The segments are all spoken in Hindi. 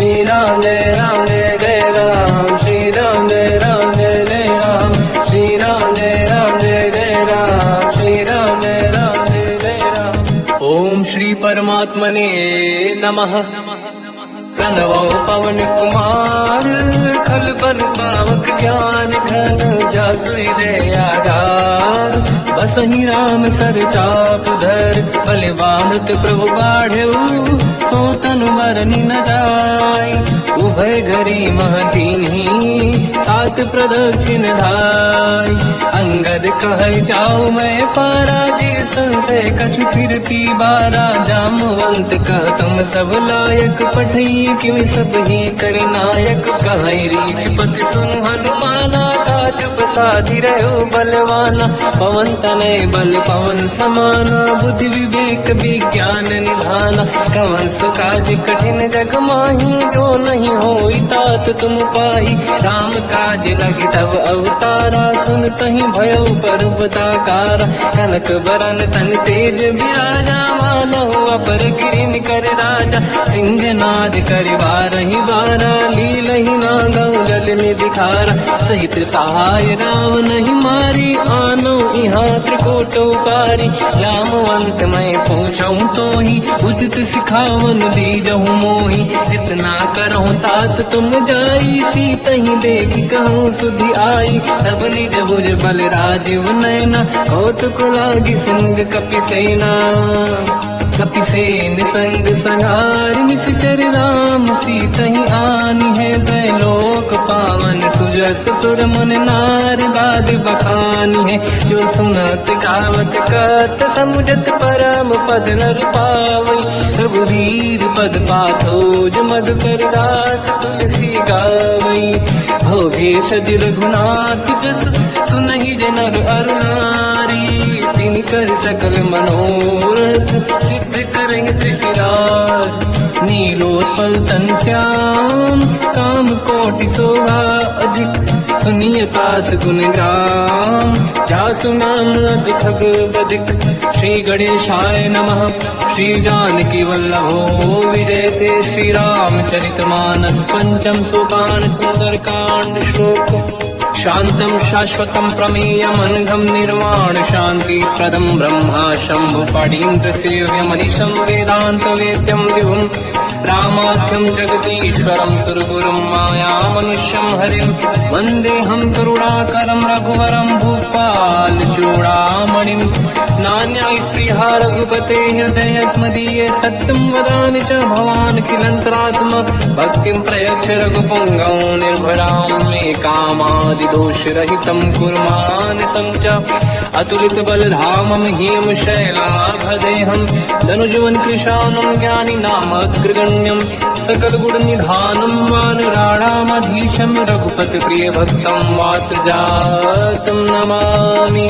श्री राम जय जय राम, श्री राम जय जय राम, श्री राम जय जय राम, श्री राम जय जय राम। ओम श्री परमात्मने नमः। प्रणवो पवन कुमार, खल बल पावक ज्ञान घन, जासु हृदय आधार। बसहि राम सर चाप धर, बलवानत प्रभु बाढ़ऊ, सो तनु मरनि न जाय। उभय घरी महदीन्ही, सात प्रदक्षिण धाय। अंगद कह जाऊ मैं पारा, जी संशय कछु फिरती बारा। जामवंत कह तुम सब लायक, पठई किम सब ही कर नायक। कहीं रीछ पति सुन हनुमाना, काज प्रसादी रहो बलवाना। पवन तनय बल पवन समाना, बुद्धि विवेक विज्ञान निधाना। कवन सुकाज कठिन जग माही, जो नहीं होई तात तुम पाही। राम काज लगी तब अवतारा, सुन तहि भयो पर्वताकारा। कनक बरन तन तेज बिराजा, मानहु अपर गिरिन कर राजा। सिंहनाद करिवारहि बारा, लीलहि नागौ जल निधिखारा। सहित सहाय राम नहीं मारी, आनो इहाँ त्रिकोटौ पारी। जामवंत मैं पूछऊँ तोहि, उचित सिखावन दीजहु मोहि। इतना करहु तात तुम जाई, सीतहि देखि कहूँ सुधि आई। तब निज भुज बल राजीव नयना, कौतुक लागी सिंह कपिसेना। कपिसेन संग संहार, निश्चर राम सीतहि आनी है। त्रैलोक पावन सुजस सुर मुन नार, गाद बखानी है। जो सुनत गावत कत, समुझत परम पद नर पावई। रघुवीर पद पाथोज, मधुकर दास तुलसी गावई। भोगे सज रघुनाथ जस, सुनहि जनर अरु नारी। तिन कर सकल मनोरथ, सिद्ध करें त्रिशिरार। नीलोत्पल तन श्याम, काम कोटि शोभा अधिक। सुनिय तास गुण ग्राम, जासु नाम अग खग बदिक। श्री गणेशाय नमः। श्री जानकी वल्लभो विजयते, श्री रामचरित मानस। पंचम सोपान सुंदर कांड श्लोक। शांतं शाश्वतं प्रमेयम्, अनघं निर्वाण शांति प्रदं। ब्रह्मा शंभु फणीन्द्र सेव्यमनिशं, वेदांत वेद्यं विभुं। रामाख्यं जगदीश्वरं, सुरगुरुं मायामनुष्यं हरिं। वन्देऽहं करुणाकरं रघुवरं, भूपाल चूडामणिं। नान्या स्पृहा रघुपते हृदयस्मदीये, सत्यं वदामि च भवान् किलन्तरात्मा। भक्तिं प्रयच्छ रघुपुङ्गं, निर्भरां मे कामादिदोषरहितं कुर्मानसं च। अतुलित बलधामं ह्यं शैलाभदेहं, धनुजवन कृशानं ज्ञानी नाम अग्रगण्यं। सकल गुण निधानं वानराणामधीशं, रघुपति प्रिय भक्तं वातजातं नमामि।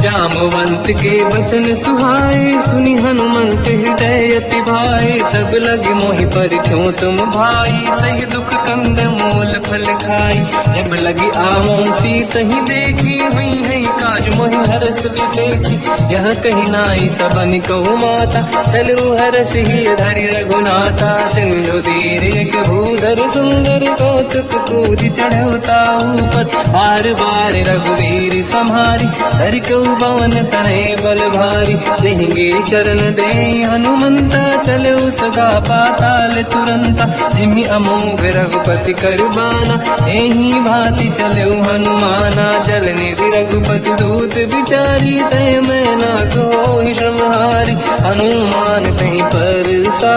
जामवंत के वचन सुहाए, सुनि हनुमंत हृदय अति भाए। तब लगे मोहि पर क्यों तुम भाई, सही दुख कंद मूल फल खाई। जब लगी आवों सीतहि देखी, हुई है काज मोहि हरस बिसेखी। यह कही नाई सबन कहु माता, चलु हरष ही धरि रघुनाथा। सिंधु तीर एक भूधर सुंदर, कौतुक कूदि चढ़ौता ऊपर। बार बार रघुवीर सम्हारी, धरि कऊ पवन तनय बल भारी। देंगे चरण दे हनुमंता, चले सगा पाताल तुरंता। जिमि अमोघ रघुपति करबाना, एहि भांति चले हनुमाना। जल निधि रघुपति दूत बिचारी, तय मैं ना कोहि श्रमहारी। हनुमान तहि परसा,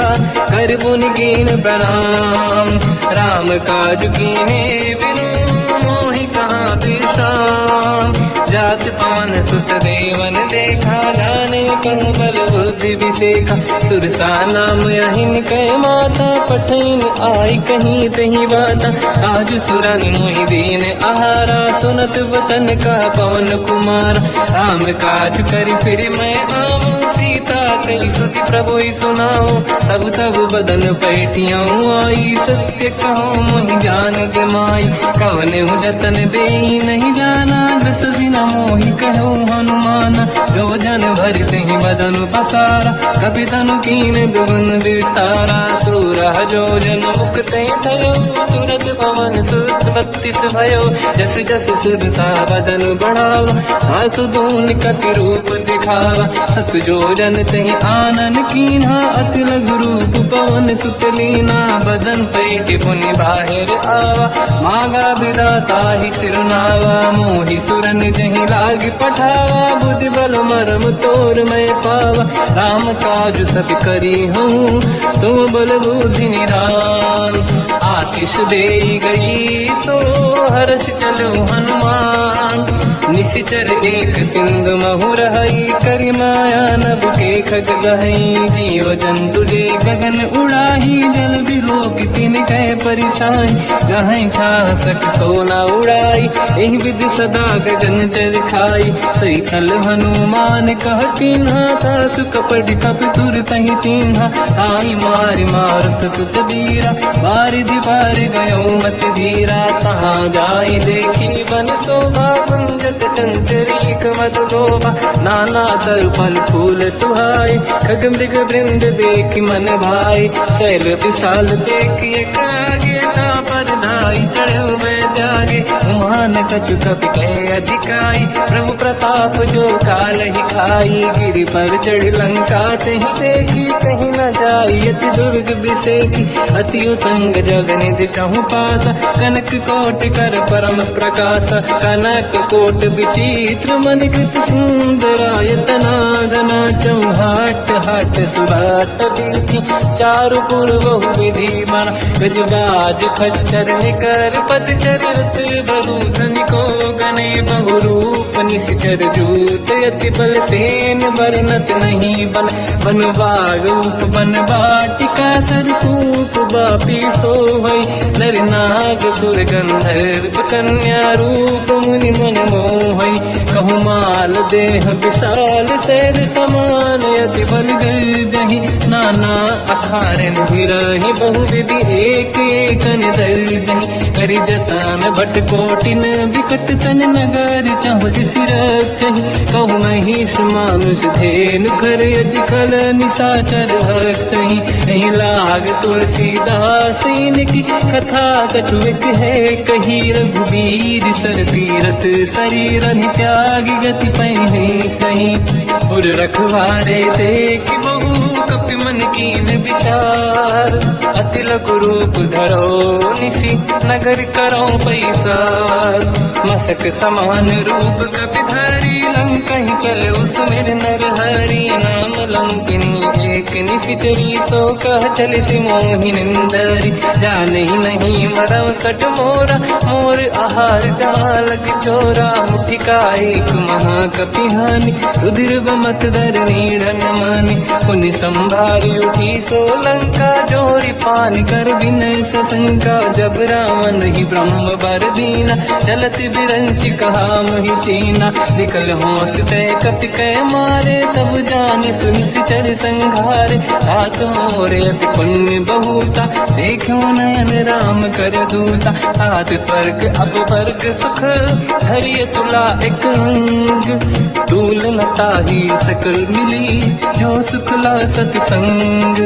कर पुनि कीन प्रणाम। राम काज कीन्हे बिनु, मोहि कहाँ विश्राम। जात पावन सुत देवन देखा, जाने कहूँ बल बुद्धि विसेखा। सुरसा नाम अहिन कै माता, पठैन आई कहीं तही बाता। आज सुरन मोहि दीन आहारा, सुनत वचन का पवन कुमार। राम काज करि फिर मैं आऊँ, सीता कई सुति प्रभु सुनाऊँ। तब तब बदन पैठियाँ आई, सत्य कहो मोहि जान गमाई। कवन जतन दे नहीं जाना, दस दिन मोहि कहो हनुमान। जो जन भरते ही बदन पसारा, कपि तनु कीन दुगुन विस्तारा। सूरह जो जन मुक्ते थयो, तुरत पवन सुत 32 भयो। जस जस सुरसा बदन बढ़ावा, आसु दून कपि रूप दिखावा। सत जो जन तहि आनन कीन्हा, अति लघु रूप पवन सुत लीना। बदन पैठ पुनि बाहिर आवा, मांगा विधाता ही सिरनावा। मोहि सुरन जहि लाग पठावा, बुद्धि बल मरम तोर मैं पावा। राम काज सब करी हूँ, तुम बल बुद्धि निधान। आशीष दे गई सो हर्ष चलो हनुमान। निशिचर एक सिंधु महु रहई, करि माया नभ के खग गहई। जीव जंतु जे गगन उड़ाही, जल बिलोक तिन कह परिछाई। गहई छासक सोना उड़ाई, एहि विधि सदा गगन चर खाई। सही छल हनुमान कह कीन्हा, तासु कपट कप तुर तहि चिन्हा। आई मारि मारुत सुत बीरा, बारिधि पार गयो मत धीरा। तहाँ जाई देखी बन शोभा, कुंजत चंचरीक मधु लोभा। नाना तर फल फूल सुहाई, खग मृग वृंद देखि मन भाई। शैल विशाल देखि एक आगे, ना पर धाई चढ़ो मैं जागे। उमान कछु कपि कह अधिकाई, प्रभु प्रताप जो काल ही खाई। गिरि पर चढ़ लंका तहि देखी, कहीं न जाई अति दुर्ग बिसेकी। अति उतंग जग निधि चहु पासा, कनक कोट कर परम प्रकाशा। कनक कोट विचित्र मणिकृत सुंदरायतना। धना चौहाट हाट सुराट दीति, चारु पुर बहु विधि बना। गजबाज खच्चर निकर पतचर रस बहु। धनिको गने बहु रूप, निशिचर जूत अति बल सेन। बरनत नहीं बन बन बाग रूप, बन बाटिका सरकूप। बापी सोहई नर नाग सुर गंधर्व, कन्या रूप मुनि मन मोहई। कहु माल देह विशाल, शैर समान अति बल गर्जहि। नाना अखारन भिरहि, बहु विधि एक एकन दर्जहि। करि जतन भट कोटिन, विकट तन नगर चहु सिरक्षहि। कहु महिष मानुष धेनु, खर अजकल निशाचर हक्षहि। एहि लाग तुलसीदास इनकी, कथा कछु एक है कही। रघुबीर सर तीरथ शरीर त्यागी, गति पहि सही। उर रखवारे देख बहु, कपि मन कीन विचार। अति लघु रूप धरो निशि, नगर करो पैसार। मसक समान रूप कपि धरी, लंकहि चले उसमेर नर हरि। नाम लंकिनी एक निशिचरी, सो कह चले सि मोहि निंदरी। जाने नहीं मरम सट मोरा, मोर आहार जालक चोरा। मुठिका एक महाकपि हानि, रुधिर बमत धर नीड़न मानि। पुनि संभारी उठी सो लंका, जोरी पानी कर विनय सशंका। जब रावण ही ब्रह्म बर दीना, चलत बिरंच कहा मोहि चीना। निकल होश तय कपि कह मारे, तब जाने सुन सिचर संघारे। हाथ मोरे अति पुण्य बहुता, देखो नयन राम कर दूता। हाथ स्वर्ग अब वर्ग सुख, धरिय तुला एक अंग। दूल न ताहि सकल मिली, जो सुखला सतसंग।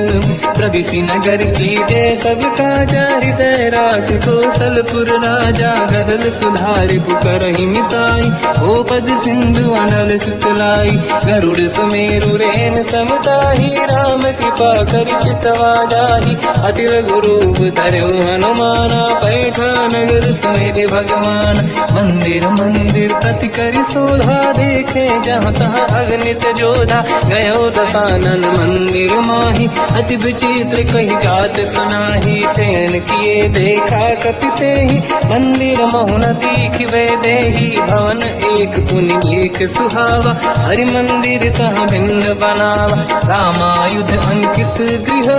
प्रविशि नगर की जय सब काजा, हृदय राख कौशलपुर राजा। गरल सुधारि पुकारहि मिताई, ओ पद सिंधु अनल सुतलाई। गरुड़ सुमेरु रेन समताहि, राम कृपा करि चितवा जाहि। अति लघु रूप धरऊ हनुमाना, पैठा नगर सुमेरि भगवान। मंदिर मंदिर प्रति करि शोधा, देखे जहाँ तहाँ अगणित जोधा। गयो दशानन मंदिर माहि, अति विचित्र कही जात सुनाही। सेन किए देखा कपि तेहि, मंदिर महु न दीखिबे देहि। भवन एक पुनि एक सुहावा, हरि मंदिर तहाँ भिन्न बनावा। रामायुध अंकित गृह,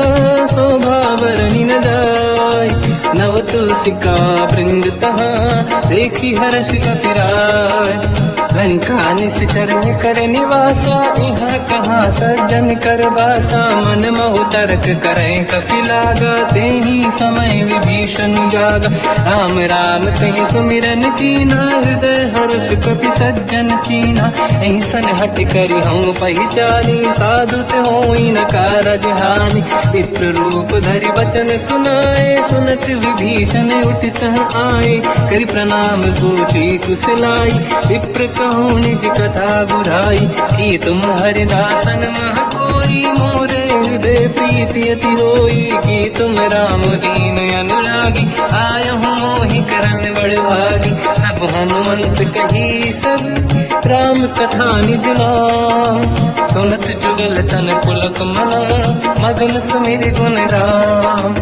शोभा बरनि न जाय। नव तुलसी का वृंद तहाँ देखी हर्ष कपिराय। लंका निश्चर कर निवासा यहाँ कहाँ सज्जन कर वासा। मन महु तर्क करें कपिलागा तेहि समय विभीषण जागा। राम राम कहीं सुमिरन कीना हृदय हर्ष कपि सज्जन चीना। ऐसन हट करी हम पहचानी साधु ते होई न कारज हानि। विप्र रूप धरि वचन सुनाए सुनत विभीषण उठित आए। करि प्रणाम पूछी कुशलाई विप्र कहूँ निज कथा बुराई। कि तुम हरिदासन मह कोई मोरे हृदय प्रीति अति होई। कि तुम राम दीन अनुरागी आयहु मोहि करन बड़ भागी। तब हनुमंत कही सब राम कथा निज नाम। सुनत जुगल तन पुलक मना मगन सुमिर गुण राम।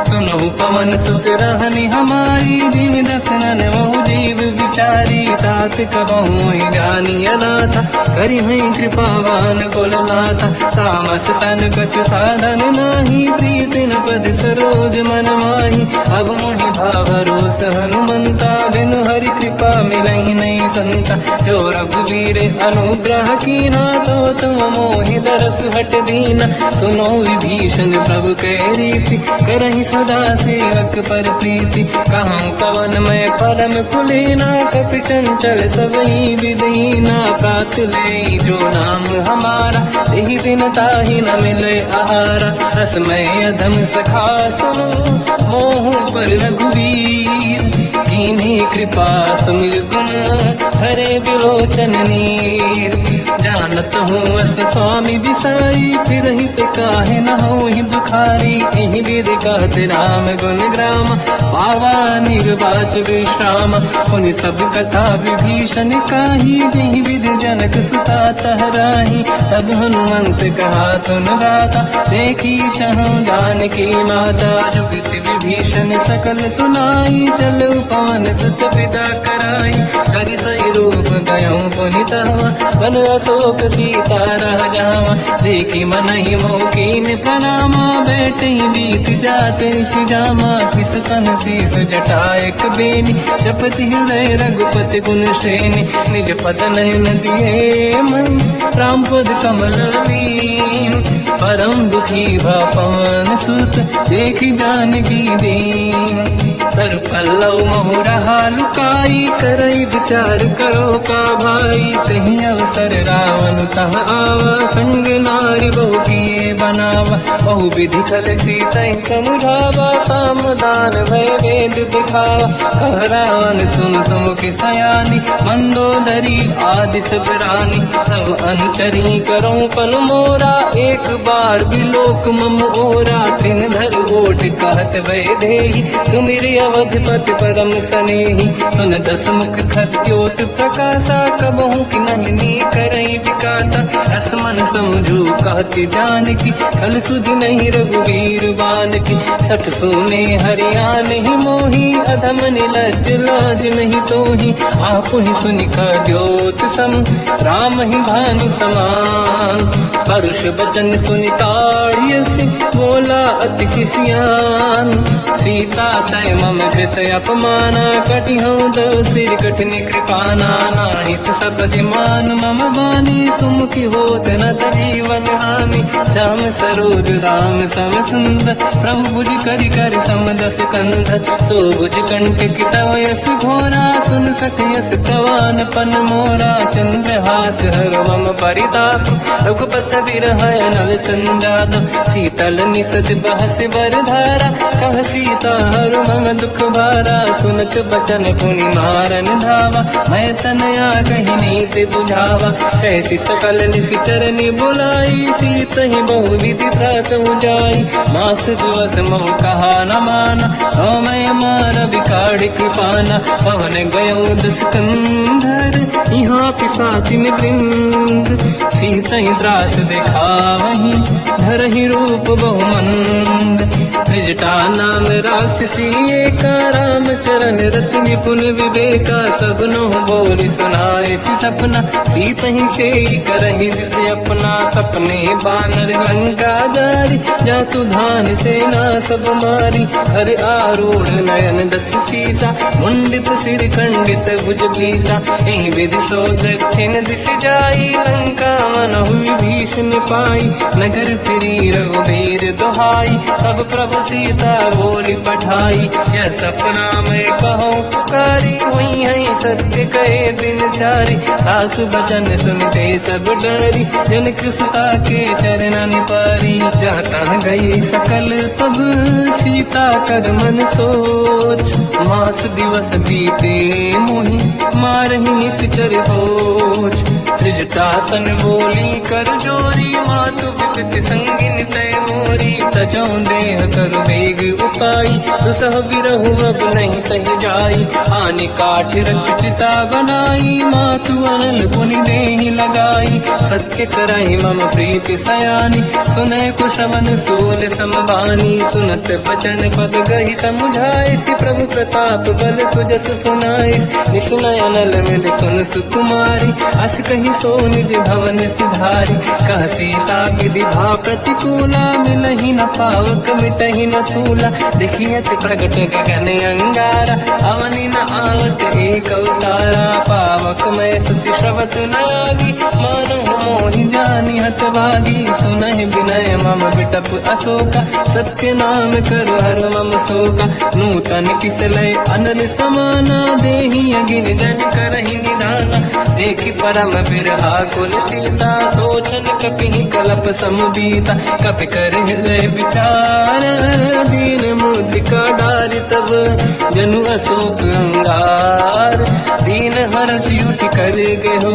सुनहु पवन सुत रहनि हमारी जीव दसनन महु जीव विचारी। तात कबहु जानी अनाथा करि हई कृपावान कुलनाथा। तामस तन कछु साधन नाही प्रीत न पद सरोज मन माही। अब मोहि भावरोस हनुमंता बिनु हरि कृपा मिलहि नहीं संता। जो रघुवीर अनुग्रह कीना तो तुम मोहि दरस हट दीना। सुनो विभीषण प्रभु के रीति करहि सदा सेवक पर प्रीति। कहूँ कवन मैं परम कुलीना कपि चंचल सबहि विदीना। प्रात ले जो नाम हमारा यही दिन ताहि न मिले आहारा। रसमय अधम सखा सुनो मोह पर रघुवीर। कीन्ही कृपा सुमिर गुण हरे विलोचन नीर। जानत हूँ अस स्वामी बिसाई फिर हित काहे न होहि दुखारी। एहि विधि कहत राम गुण ग्राम पावा निर्वाच विश्राम। उन सब कथा विभीषण काही जेहि विधि जनक सुता तहराही। तब हनुमंत कहा सुन गाता देखी चहु जानकी माता। जुगत विभीषण सकल सुनाई चलो पवन सुत पिता कराई। करि सही रूप गयऊँ पुनितवा बन अशोक सीता रह जावा। देखी मनहि मोकीन प्रणामा बैठे बीत जाते सिजामा। किस तन शीस जटायक बेनी जपति हृदय रघुपति गुण श्रेणी। निज पद नयन दिए मन राम पद कमल लीन। परम दुखी भा पवन सुत देखी जानकी दीन। तर पल्लव महु रहा लुकाई करई विचार करो का भाई। तहि अवसर रावण तह आवा संग नारी बहु किए बनावा। बहु विधि खल सीता समुझावा सामदान भय वेद दिखावा। कह रावण सुन सुमुख सयानी मंदोदरी आदि सब रानी। सब अनुचरी करो पन मोरा एक बार बिलोक मम ओरा। तीन धर ओट कहत भय देहि सुमिरि अवधपति परम सनेहि। सुन दस मुख खद्योत प्रकाशा कबहु कि नन्ही करई विकासा। असमन समझू कहती जानकी कल सुधि नहीं रघुवीर बानकी। सठ सुने हरियाण ही मोही अधम निलज लाज नहीं तोही। आप ही सुनि खद्योत सम राम ही भानु समान। परुष बचन सुनि ताड़ियसि बोला अति किसियान। सीता तय मम कृत अपमाना कटिहूँ दो सिर कठिन कृपाना। नाहित सपति मान मम बानी सुमुखी होत न जीवन हानि। श्याम सरोज राम सम सुंदर प्रभु भुज करि कर समदस कंध। सो भुज कंठ तव यस घोरा सुन सखयस प्रवान पन मोरा। चंद्रहास हर मम परिताप रघुपत बिरह नल संजात। शीतल निसत बहस बरधारा कह सीता हर मम दुख भारा। सुनत बचन पुनि मारन धावा मैं तनया कही नीति बुझावा। कैसी सकल निश्चर बुलाई सीत ही बहु विधि त्रास जाई। मास दिवस मोह कहा न माना तो मैं मार बिकाड़ कृपाना। पवन गयो दुष्कंधर यहाँ पिशाचिन वृंद। सीत ही त्रास दिखावहीं धरहि रूप बहुमंद। त्रिजटा नाम राक्षसी एका, राम चरण रति निपुण विवेका, सबनो बोल सुनाए सी सपना, सीत ही से करहि जिद अपना, सपने बानर लंका जारी, जातु धान सेना सब मारी, हर आरूढ़ नयन दत्त सीसा, मुंडित सिर खंडित भुज भीसा, एहि विधि सो दक्षिण दिश जाई, लंका मन हुई भीषण पाई, नगर फिरी रघुबीर दुहाई, तब प्रभु सीता बोली पठाई, यह सपना मैं कहूँ पुकारी, हुई है सत्य कहे दिन चारी, सासु बचन सुनते सब डरी, जनक सुता के चरण पारी, जहाँ तहाँ गई सकल तब सीता कर मन सोच, मास दिवस बीते मोहि मारहि निश्चर होच, त्रिजटासन बोली कर जोरी, मातु विपति संगिन तय मोरी, तजो देह कर वेग उपाई, दुसह बिरहु अब नहीं सही जाई, आने काठ रख चिता बनाई, मातु अनल पुनि देहि लगाई, सत्य कराई मम प्रीति सयानी, सुनय कुशवन सूल समबानी, सुनत बचन पद गहि समुझाए, सि प्रभु प्रताप बल सुजस सुनाई, निसुनय अनल मिल सुन सुकुमारी, अस कहि सो निज भवन सिधारी, कह सीता विधि भा प्रतिकूला, मिलहि न पावक मिटहि न सूला, देखियत प्रगट गगन अंगारा, अवनि न आवत एक अवतारा, पावक मैं सुसि श्रवत न आगी, मानहु मोहि जानि हत भागी, सुनहि विनय मम बिटप अशोका, सत्य नाम करु हर मम शोका, नूतन किसलय अनल समाना, देहि अगिन जन करहि निधाना, देखि परम बिरहा कुल सीता, सोचन कपिहि कलप समबीता, कपि कर हृदय विचार, दीन मुद्रिका डारि तब जनु अशोक अंगार, दीन हर्ष युति कर गेहो,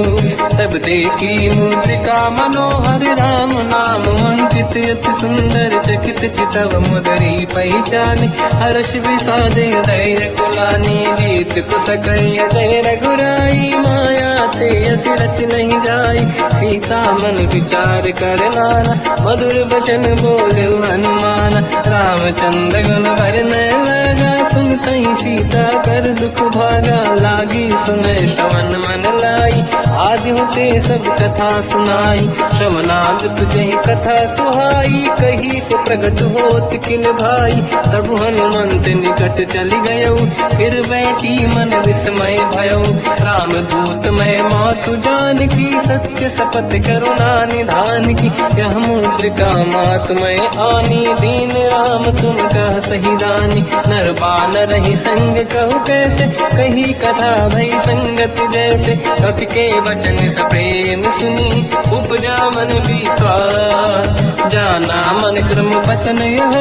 तब देखी मुद्रिका मनोहर, राम नाम अंकित अति सुंदर, चकित चितव मुदरी पहचान, हर्ष विषादे धैर्य कुलानी, जीत कुसकय जय रघुराई, माया ते अस रच नहीं जाई, सीता मन विचार कर नाना, मधुर बचन बोले हनुमान, रामचंद्र गुण वरनय लगा, सुनतहि सीता कर दुख भागा, लागी सुनय श्रवण मन लाई, आदि होते सब कथा सुनाई, श्रवणाद तुझे कथा सुहाई, कही से प्रगट होत किन भाई, तब हनुमंत निकट चली गयो, फिर बैठी मन विस्मय भयो, राम दूत मैं मातु जान की, सत्य शपथ करुणा निधान की, यह मुद्रिका मात मैं आनी, दीन राम तुम कह सही दानी, नर बानर ही संग कहु कैसे, कही कथा भई संगत जैसे, कपि के वचन सप्रेम सुनी, उपजा मन विश्वास, जाना मन क्रम वचन यह,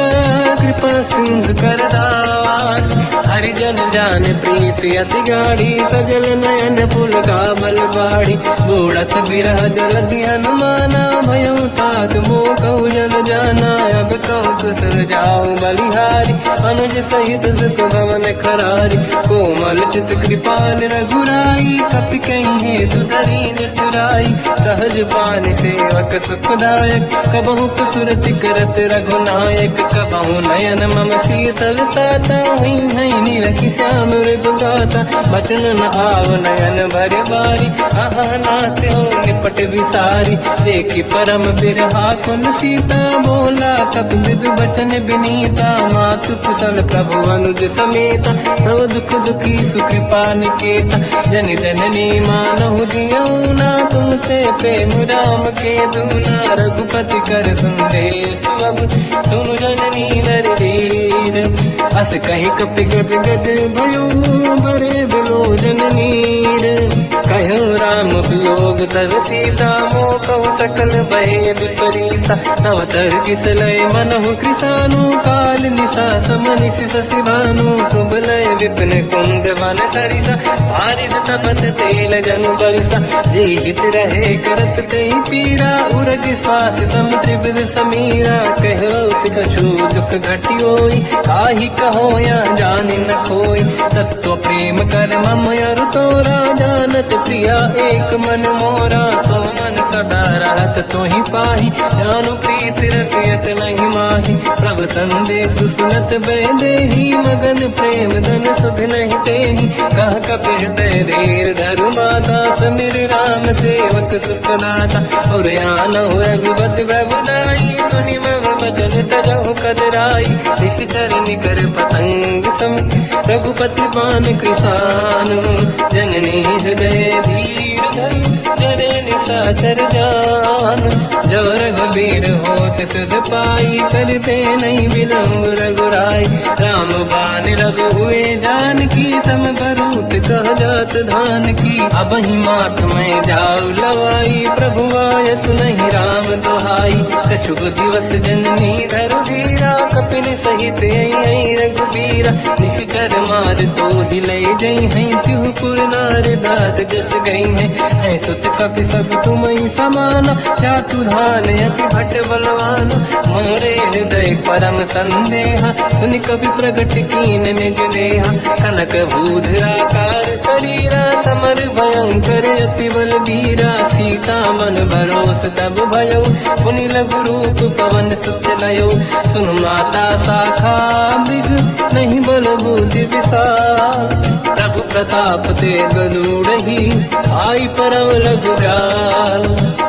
कृपा सिंधु कर दास, हरिजन जान प्रीति अति गाढ़ी, सजल नयन पुल का बल बाढ़ी, बूढ़त बिरह जल हनुमाना, भयो तात मोह कहु जल जाना, अब कहु कुशल जाओ बलिहारी, अनुज सहित सुख भवन खरारी, कोमल चित कृपाल रघुराई, कपि कहीं हेतु दरीन चुराई, सहज पान सेवक सुखदायक, कबहु कुसुरति करत रघुनायक, कबहु नयन मम शीतल ताता, हुई है नीरखि श्याम मृदु गाता, बचन न आव नयन भर बारी, आहा नाथ हो निपट विसारी, देखि परम बिरहा कुल सीता, बोला कपि मृदु बचन विनीता, मातु कुशल प्रभु अनुज समेता, सब दुख दुखी सुकृपा निकेता, जन जननी मानहु जियौना, तुम ते प्रेम राम के दूना, रघुपति कर संदेश अब सुनु जननी नर धीर, अस कहि कपि गद गद भयो, बरे बिलोचन नीर, कहो राम वियोग तब सीता, मोह कहु सकल भय विपरीता, तव तर किसलय मनहु कृसानु, काल निशा समनिश शशि भानु, कुबलय विपिन कुंद वन सरिसा, बारिद तपत तेल जनु बरिसा, जीवित रहे करत कई पीरा, उरग श्वास सम त्रिविध समीरा, कहो कछु दुख घटी होई, काहि कहो या जानि न खोई, तत्व प्रेम कर मम अरु तोरा, जानत प्रिया एक मन मोरा, सो मन सदा रहत तोहि पाहि, जानु प्रीति रसियत नहीं माहि, तब संदेश सुनत बैदेही मगन प्रेम धन सुख नहीं तेहि कह कपि हृदय धीर धरु माता समीर राम सेवक सुखदाता और आनहु रघुपति प्रभुदाई सुनि मम बचन तजहु कदराई निश्चर निकर पतंग सम रघुपति बान कृषानु जननी हृदय धीर धरु जरे निशाचर जान जो रघुबीर होत सुध पाई करते नहीं विलम्ब रघुराई राम बान रघु हुए जान की तम भरूत कह जात धान की अब ही मात में जाऊ लवाई प्रभु आय सुनहि राम दुहाई कछुक दिवस जननी धरु धीरा कपिन सहित आई रघुबीरा निश्चर मार तो हिलै जई हैं तिहु पुर नार दात जस गई है सुत कपि सब तुमहि समाना जातु धान अति भट बलवान मोरे हृदय परम संदेहा सुनि कपि प्रगट कीन निज देहा कनक भूधराकार शरीरा समर भयंकर अति बल बीरा सीता मन भरोस तब भयो पुनि लघु रूप पवन सुत लयो सुन माता शाखा मृग नहीं बल बुद्धि विशाल प्रभु प्रताप ते गरुड़हि आई परम रघुराल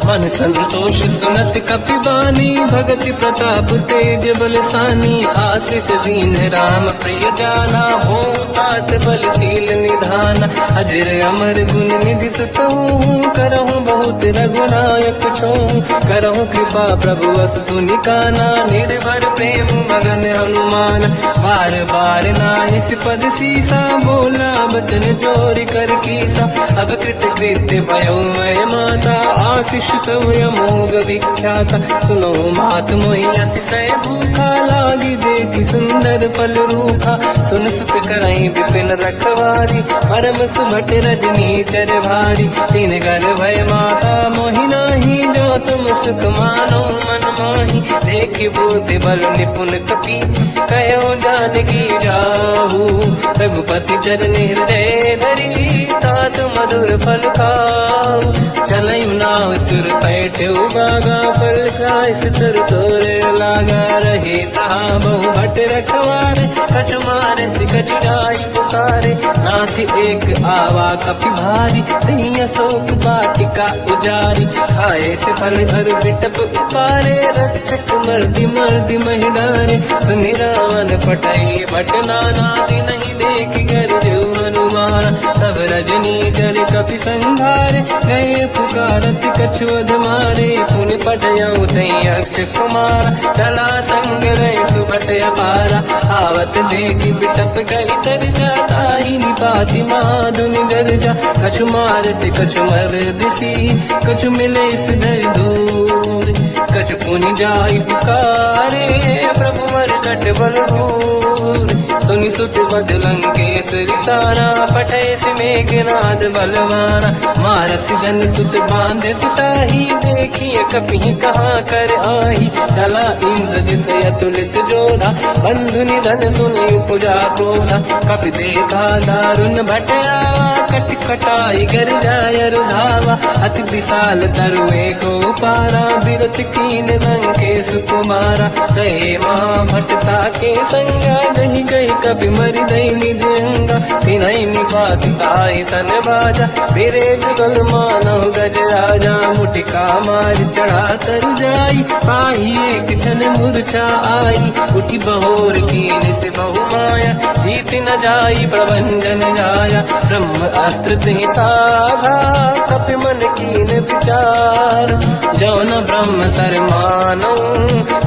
मन संतोष सुनत कपि बानी भगति प्रताप तेज बलसानी आशीष दीन राम प्रिय जाना हो तात बलशील निधान अजर अमर गुण निधि सुतहु करहु बहुत रघुनायक छो करहु कृपा प्रभु अस सुनि काना निर्भर प्रेम मगन हनुमान बार बार नाहिस पद सीसा बोला बचन जोरि कर कीसा अब कृत कृत्य भयो मैं माता आशीष तव अमोघ विख्याता सुनो मात मोहि अतिशय भूखा लागी देखि सुंदर पल रूखा सुन सुत करई विपिन रखवारी परम सुभट रजनी चर भारी तीन घर भय माता मोहि नाही जो तुम सुख मानो मन माही देखि बुद्धि बल निपुण कपि कहो जानकी जाहू रघुपति चरण हृदय धरी तात मधुर फल खाऊ चलऊ नाव सुर पैठे बागा फल खाय सितर तोरे लागा रहे तहाँ बहु भट रखवारे कछु मारे से कछु जाई पुकारे नाथ एक आवा कपि भारी दही अशोक वाटिका उजारी खाए से फल हर बिटप उपारे रक्षक मर्दि मर्दि महिडारे सुनि रावण पटई भट नाना दिन नहीं देख कर जो हनुमान तब रजनी जल कपि संघारे गए पुकारत कछुअध मारे पुनि पटयऊ तई अक्ष कुमार चला संग रहे सुभट अपारा आवत देखि बिटप गई तर जाता ही निपाति माधुनि गर्जा कछु मार से कछु मर दिसी कछु मिले सिधर दूर कछु पुनि जाई पुकारे प्रभु मर कट बल भूर सुनि सुत बद लंकेश्वरी सारा पठे से मेघनाद बलवाना मारस जन सुत बांधे सिताही देखिए कपि कहाँ कर आही चला इंद्रजित अतुलित जोधा बंधु निधन सुनि उपजा क्रोधा कपि देखा दारुण भटया कट कटाई गर जाय रुधावा अति विशाल तरुए को पारा बिरत कीन लंकेश कुमारा गए महाभटता के संगा दही गई कपि मरि दई निज अंगा तिनहि निपाति ताहि सन बाजा बिरे जुगल मानव गज राजा मुटिका मार चढ़ा तर जाई पाही एक क्षण मूर्छा आई उठी बहोर कीन से बहु माया जीत न जाई प्रभंजन जाया ब्रह्म अस्त्र तिहि साधा कपि मन कीन विचार जौन ब्रह्म सर मानो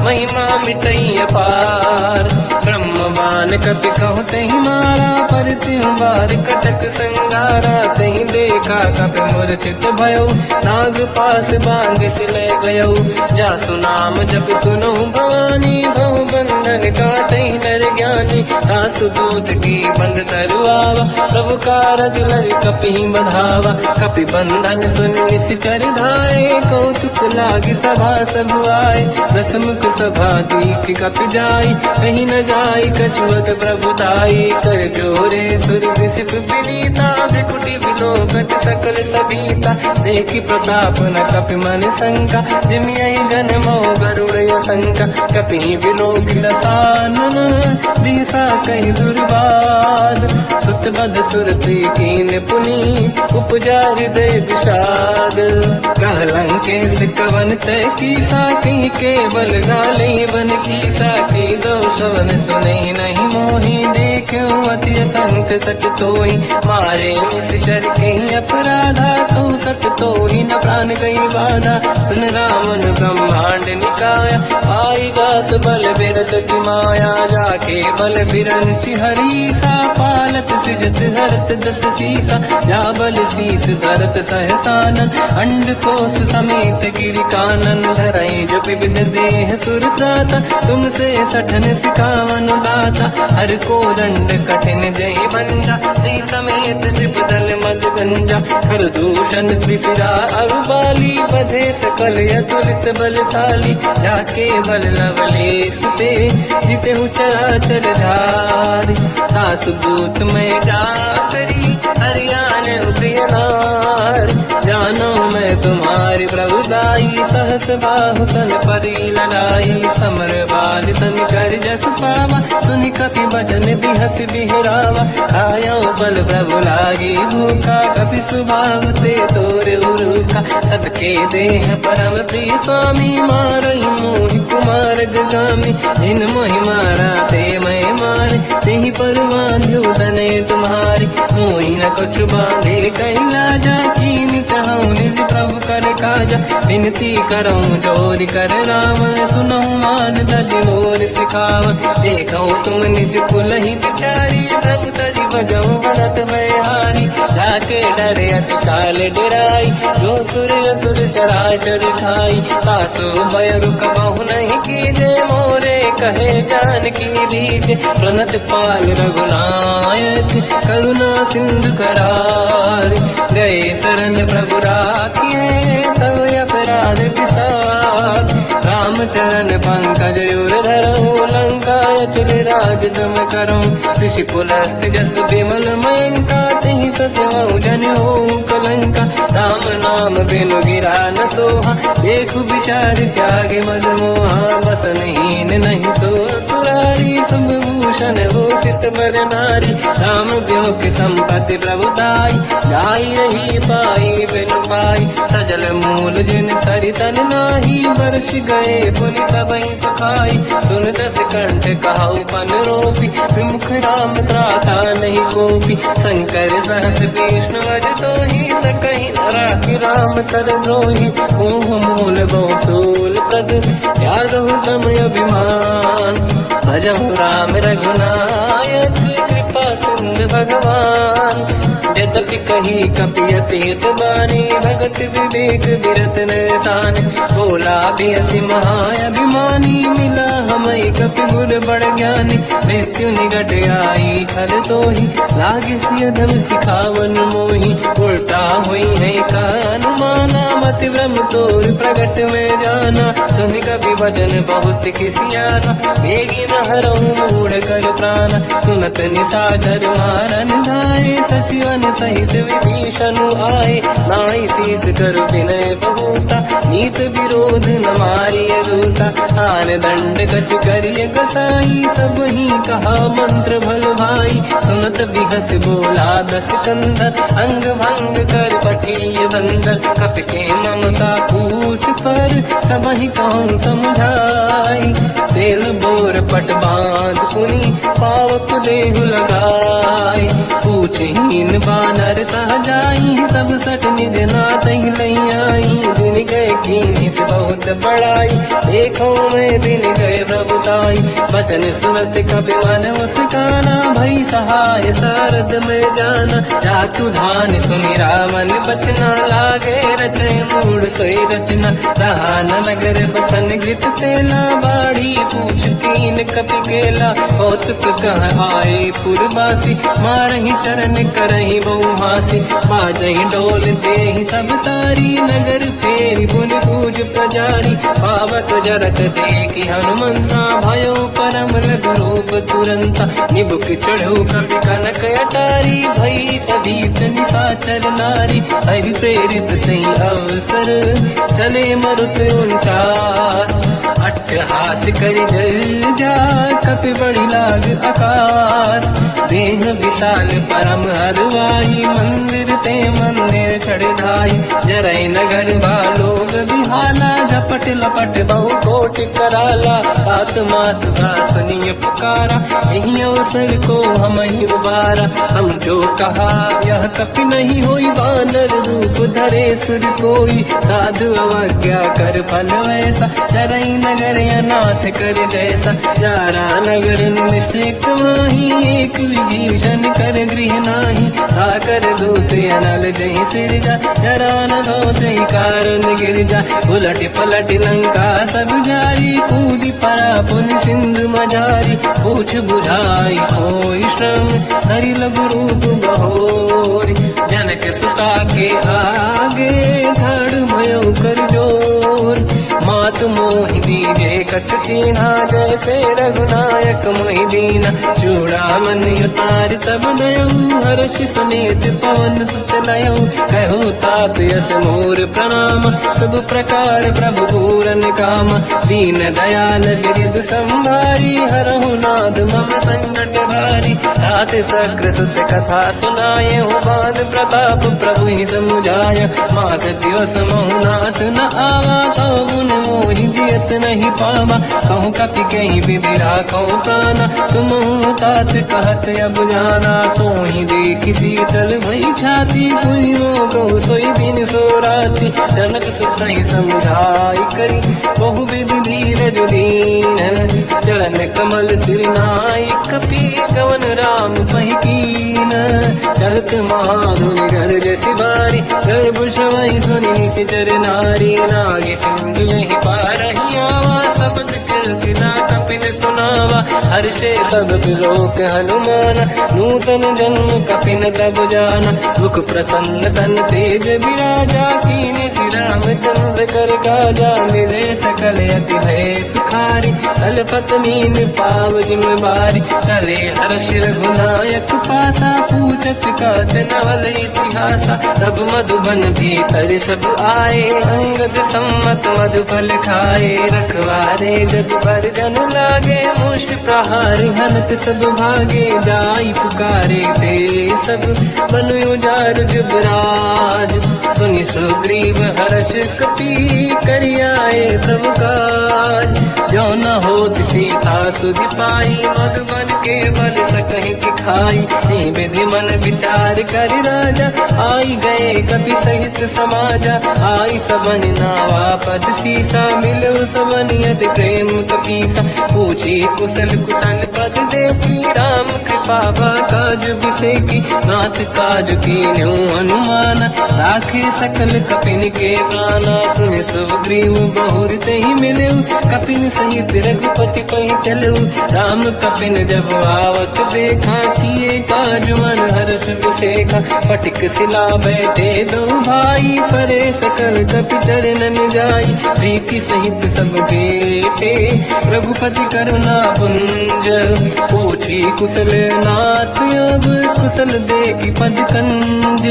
महिमा मिटई अपार ब्रह्म बान कपि कहु तहि मारा पर तिहु बार कटक संगारा तहि देखा कपि मूर्छित भयो नाग पास बांग सिले गयो जासु नाम जप सुनहु भवानी भव बंधन काटहि नर ज्ञान जाने, दास दूत की बंद तरुआवा, प्रभु कारज लग कपि बढ़ावा। कपि बंधन सुन निश्चर धाये, कौतुक लागी सभा सब आए। दसमुख सभा दीख कपि जाई, कहीं न जाई कछुअत प्रभु दाई। कर जोरे सुर विसिप विनीता, बिकुटी विलोकत सकल सबीता। देखी प्रताप न कपि मन शंका, जिमियहि गण मोह गरुड़ शंका। कपि विलोक रसानन, दिशा कहि दुर्वाद। सुत बध सुरति कीन पुनी, उपजा हृदय विषाद। कहलंकेश कवन तय कीसा, कहीं केवल गाले बन कीसा। की दो शवन सुने नहीं मोहि, देखे अति संत सट तोहि। मारे निश्चर कहीं अपराधा, तो सट तोहि न प्राण कहीं बाधा। सुन रामन ब्रह्मांड निकाया, आई दास बल बिरत की माया। जाके बल बिरंचि हरीसा, पालत सिजत हरत दस सीसा। जा बल शीस धरत सहसानन, अंड कोश समेत गिरि कानन। धरई जो विविध देह सुर त्राता, तुमसे सठन सिखावन दाता। हर को दंड कठिन जय बंजा, श्री समेत त्रिपदल मद गंजा। हर दूषण त्रिशिरा अरुबाली, बधे सकल अतुलित बलशाली। जाके बल लवलेश ते, जिते चराचर धारी। दास दूत में जाकरी, हरियाण प्रिय नार। जानो मैं तुम्हारी प्रभुदाई, सहस बाहु सन परी लड़ाई। समर बाल सन कर जस पावा, सुनि कपि भजन बिहस बिहरावा। आयो बल प्रभु लागी भूखा, कपि स्वभाव ते तोरे उरुखा। सबके देह परम प्रिय स्वामी, मारई मोहि कुमार गगामी। जिन मोहि मारा ते मैं मारे, तेहि पर बांध्यो तनय तुम्हारी। मोहि न कुछ बांधे कहीं लाजा, कीन चाहूं निज प्रभु कर काजा। विनती करऊं जोर कर राम, सुनऊं मान दज मोर सिखाव। देखो तुम निज कुल ही बिचारी, प्रभु तज बजऊं बनत हारी। जाके डरे अति काल डराई, जो सुर असुर चराचर खाई। तासु भय रुक बहु नहीं कीजे, मोरे कहे जान की लीजे। प्रणत पाल रघुनायक, करुणा सिंधु करार। गए शरण प्रभु राखिए, तव अपराध विसार। रामचरण पंकज उर धरऊं, लंका अचल राज तुम करूं। ऋषि पुलस्त जस विमल मयंका, तिहि ससेवऊं जन होऊं कलंका। राम नाम बिनु गिरा न सोहा, देखु विचार त्यागे मद मोहा। बसनहीन नहीं सो सुरारी, शुभ भूषण भूषित बर नारी। राम ब्यों की संपत्ति प्रभुताई, जाई रही पाई बिनु पाई। सजल मूल जिन सरितन नाही, वर्ष गए पुनि सबहि सुखाई। सुन दस कंठ कहाऊ पन रोपी, विमुख राम त्राता नहीं कोपी। शंकर सहस विष्णु अज तोहि, सकहि न राखि राम कर द्रोही। मोह मूल बहु सूल प्रद, त्यागहु तम अभिमान। भजहु राम रघुनायक, कृपा सिंधु भगवान। यद्यपि कही कपि अतीत बानी, भगत विवेक विरत नसान। बोला बेसी महाअभिमानी, मिला हमें कपि गुर बड़ ज्ञानी। मृत्यु निकट आई खल तोहि, लागे सियधम सिखावन मोहि। उल्टा हुई है का अनुमाना, मति ब्रह्म तोर प्रगट में जाना। सुनि कपि वचन बहुत किसियाना, बेगी न हरऊं मूढ़ कर प्राण। सुनत निशाचर मारन धाये, सचिवन सहित विभीषण आए। नाई शीस कर विनय बहुता, नीत विरोध न मारिय दूता। आन दंड कछ करिय कसाई, सब ही कहा मंत्र भल भाई। सुनत बिहस बोला दस कंधर, अंग भंग कर पठिय बंदर। कपि के ममता पूछ पर, सब ही कहूँ समझाई। तेल बोर पट बांध पुनि, पावक देहु लगाई। पूछहीन बानर तह जाई, सब सट निज नाथ ही नहीं आई। दिन गए कीनी से बहुत बड़ाई, देखो मैं दिन गए प्रभुताई। बचन सुनत कपि मन मुस्काना, भई सहाय सारद में जाना। जातु धान सुनि रावण बचना, लागे रचे मूढ़ सोई रचना। रहा न नगर बसन गृत तेला, बाढ़ी पूछ कीन कपि केला। कौतुक कह आए पुरवासी, मारही चरण करही बहु हासी, बाजही डोल देहि सब तारी, नगर फेरी बुन पूज प्रजारी, पावक जरत देखी हनुमंता, भयो परम लघु रूप तुरंता, निबुक चढ़ो कपि कनक अटारी, भई सभीत निशाचर नारी, हरि प्रेरित तई अवसर, चले मरुत 49, अट्टहास करि जल जा, कपि बड़ी लाग आकाश, देह विशाल परम हरवाई, मंदिर ते मंदिर चढ़ धाई, जरई नगर बालोग बिहाला, झपट लपट बहु कोटि कराला, सात मात का सुनिय पुकारा, यही अवसर को हम ही उबारा, हम जो कहा यह कपि नहीं होई, वानर रूप धरे सुर कोई, साधु अवज्ञा कर फल वैसा, जरई नगर अनाथ कर जैसा, जारा नगर निश्चित माही, एक विभीषण कर गृह नाही, आकर दूत अनल जय सिर जा, जरा न गौते कारण गिर जा, उलट पलट लंका सब जारी, कूदी परा पुन सिंधु मजारी, पूछ बुझाई कोई श्रम, हरि लघु रूप बहोरी, जनक सुता के आगे ठाड़ भयो कर जोर, मात मोहि दीजे कछ कीन्हा, जैसे रघुनायक मोहि दीना, चूड़ामन उतार तब नयऊ, हर्ष समेत पवन सुत नयऊ, कहो तात यस मोर प्रणाम, सब प्रकार प्रभु पूरन काम, दीन दयाल गिरिध संभारी, हरहु नाद मम संकट भारी, तात सक्र सुत कथा सुनाए, हो बान प्रताप प्रभु ही समुझाय, मास दिवस महु नाथ न आवा, कहो गुण मोहि जियत नहीं पावा, कहूँ कपि कहीं विधि राखो प्राणा, तुम तात कहत अब जाना, तो ही देखी शीतल भई छाती, पुइयों को सोई दिन सो राती, जनक सुत ही समझाई करी, बहु विधि धीरज दीन, चरण कमल सिर नाई, कपि कवन राम पहि कीन, चलत महाधुनि गर्ज सिबारी, गर्भ श्रवई सुनि निशिचर नारी, नागे सिंधु नहीं पारही आवा, शब्द कीर्तना कपिन सुनावा, हर्षे सब लोक हनुमाना, नूतन जन्म कपिन तब जाना, मुख प्रसन्न तन तेज विराजा, कीने श्री रामचंद्र कर काजा, मिले सकल अति भय सुखारी, तलपत मीन पाव जिम बारी, चले हर्ष रघुनायक पासा, पूछत कात नवल इतिहासा, सब मधुबन भीतर सब आए, अंगद सम्मत मधुफल खाए, रखवारे जग पर जन लागे, मुष्ट प्रहार हनत सब भागे, जाई पुकारे ते सब बन उजार जुबराज, सुनि सुग्रीव हर्ष कपि करियाए प्रभु काज, जो न होत सीता सुधि पाई, मधुबन के बल सकहि दिखाई, विधि मन विचार कर राजा, आई गए कपि सहित समाजा, आई सबन नावा पद सीसा, मिलो सबन यद प्रेम कपीसा, पूछी कुशल कुशल पद देखी, राम कृपा काज बिसेकी, नाथ काज कीन्यो हनुमाना, राखे सकल कपिन के प्राणा, सुनि सुग्रीव बहुर तेहि मिलऊ, कपिन सहित रघुपति पहि चलऊ, राम कपिन जब आवत देखा, किए काज मन हर्ष विसेखा, पटिक सिला बैठे दो भाई, परे सकल कपि चरणन जाई, प्रीति सहित सब बेटे, रघुपति करुणा पुंज, पूछी कुशल नाथ अब, कुशल देखी पद कंज,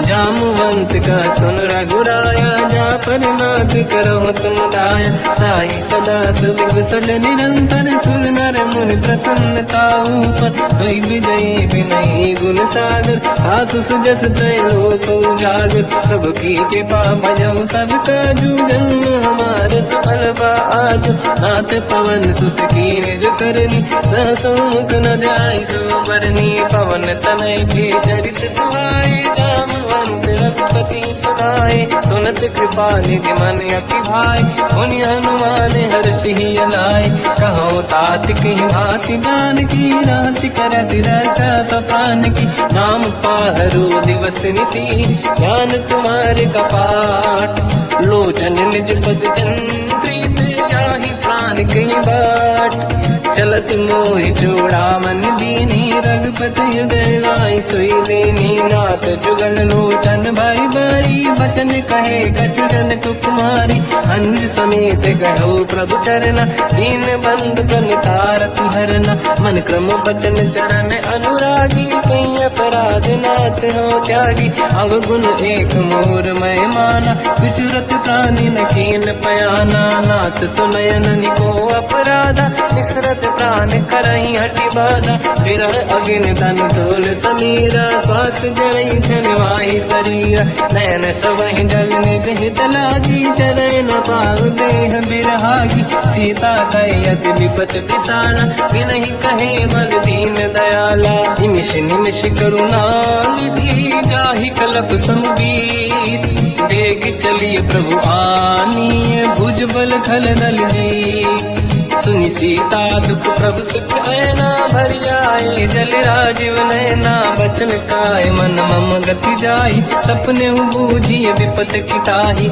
जामवंत का सुन रघुराया, जा पर नाथ करो तुम दाया, ताई सदा सुविकुशल निरंतर, सुर नर मुनि प्रसन्नता ऊपर, सोई विजयी विनयी गुण सागर, आसु सुजस त्रैलोक उजागर, प्रभु की कृपा भजऊ सब काजू, जन्म हमार सफल बा आजू, नाथ पवन सुत की निज करनी, सहसो मुख न जाय सो बरनी, पवन तनय के चरित सुहाए, जामवंत रघुपति सुनाए, सुनत कृपा निधि मन अति भाई, मुनि हनुमान हर्षि अलाय, कहो तात कहीं भांति जान की, रात करत रक्षा सपान की, नाम पाहरो दिवस निसी, ज्ञान तुम्हारे कपाट, लोचन निज पद चंद्रित, जाहि प्राण नानक बाट चलत मोहि चूड़ा मन दीनी रघुपति हृदय लाई सोई लेनी नाथ जुगल लोचन भाई बारी बचन कहे कछु जनक कुमारी अंज समेत कहो प्रभु चरना दीन बंधु प्रणितारत हरना मन क्रम बचन चरण अनुरागी कई अपराध नाथ हो त्यागी अवगुण एक मोर मैं माना विचुरत प्राणी न कीन पयाना नाथ सुनयन निको अपराधा निसरत प्राण करही हटि बाधा विरह अगिन तन तोल समीरा श्वास जरई छनवाई शरीर नयन सबहि जल निज हित लागी चरण न पाव देह बिरहागी सीता कहे अति विपत पिसाना विनहि कहे मन दीन दयाला निमिष निमिष करुणा निधि जाहि कलप संबीत बेग चलिए प्रभु आनीय भुज बल खल दल जी सुनि सीता दुख प्रभु सुख ऐना भर जाए जल राजीव नैना बचन काय मन मम गति जाई सपने बूझिए विपत किताही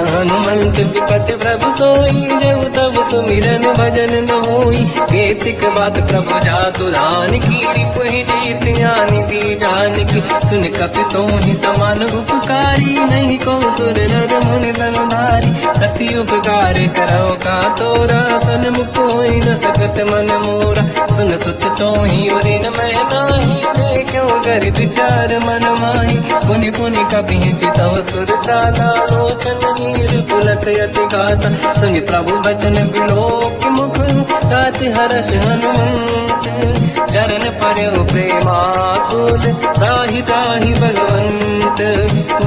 हनुमंत विपत प्रभु सोई जब तब सुमिरन भजन न होई केतिक बात प्रभु जातु दान की रिपुहि जीत ज्ञानी भी जान की सुन कपितों ही समान उपकारी नहीं को सुर नर मुनि धनुधारी अति उपकार करो का तोरा सन्मुख कोई न सकत मन मोरा सुन सुत तो ही उरी न मैं नाही देखो कर विचार मन माही पुनि पुनि कपि चितव सुर त्राता लोचन नीर पुलक यति गाता सुनि प्रभु बचन बिलोक मुख गात हर्ष हनुमंत चरण पर्यो प्रेमाकुल त्राहि त्राहि भगवंत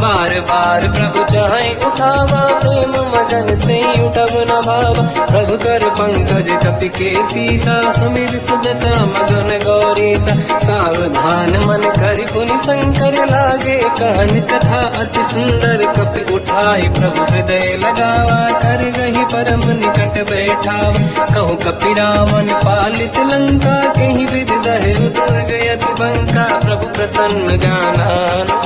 बार बार प्रभु चाहे उठावा प्रेम मगन ते उठब न भावा प्रभु कर पंकज कपि के सीसा सुमिर सुदशा मगन गौरीसा सावधान मन कर पुनि शंकर लागे कहन कथा अति सुंदर कपि उठाई प्रभु हृदय लगावा कर गही परम निकट बैठावा कहु कपि रावण पालित लंका कहीं विधि दहे दुर्ग यति बंका प्रभु प्रसन्न जाना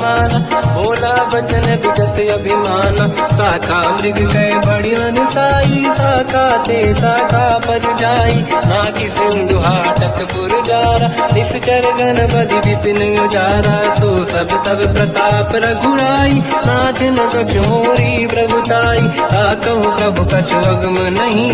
माना बोला बचन विगत अभिमाना शाखा मृग कह बड़ी अनुसाई शाखा ते शाखा पर जाई नाकि सिंधु हाटक पुरजारा निश्चर गण बदि विपिन उजारा सो सब तब प्रताप रघुराई नाथ न कछु मोरी प्रभुताई कहु प्रभु कछु अगम नहीं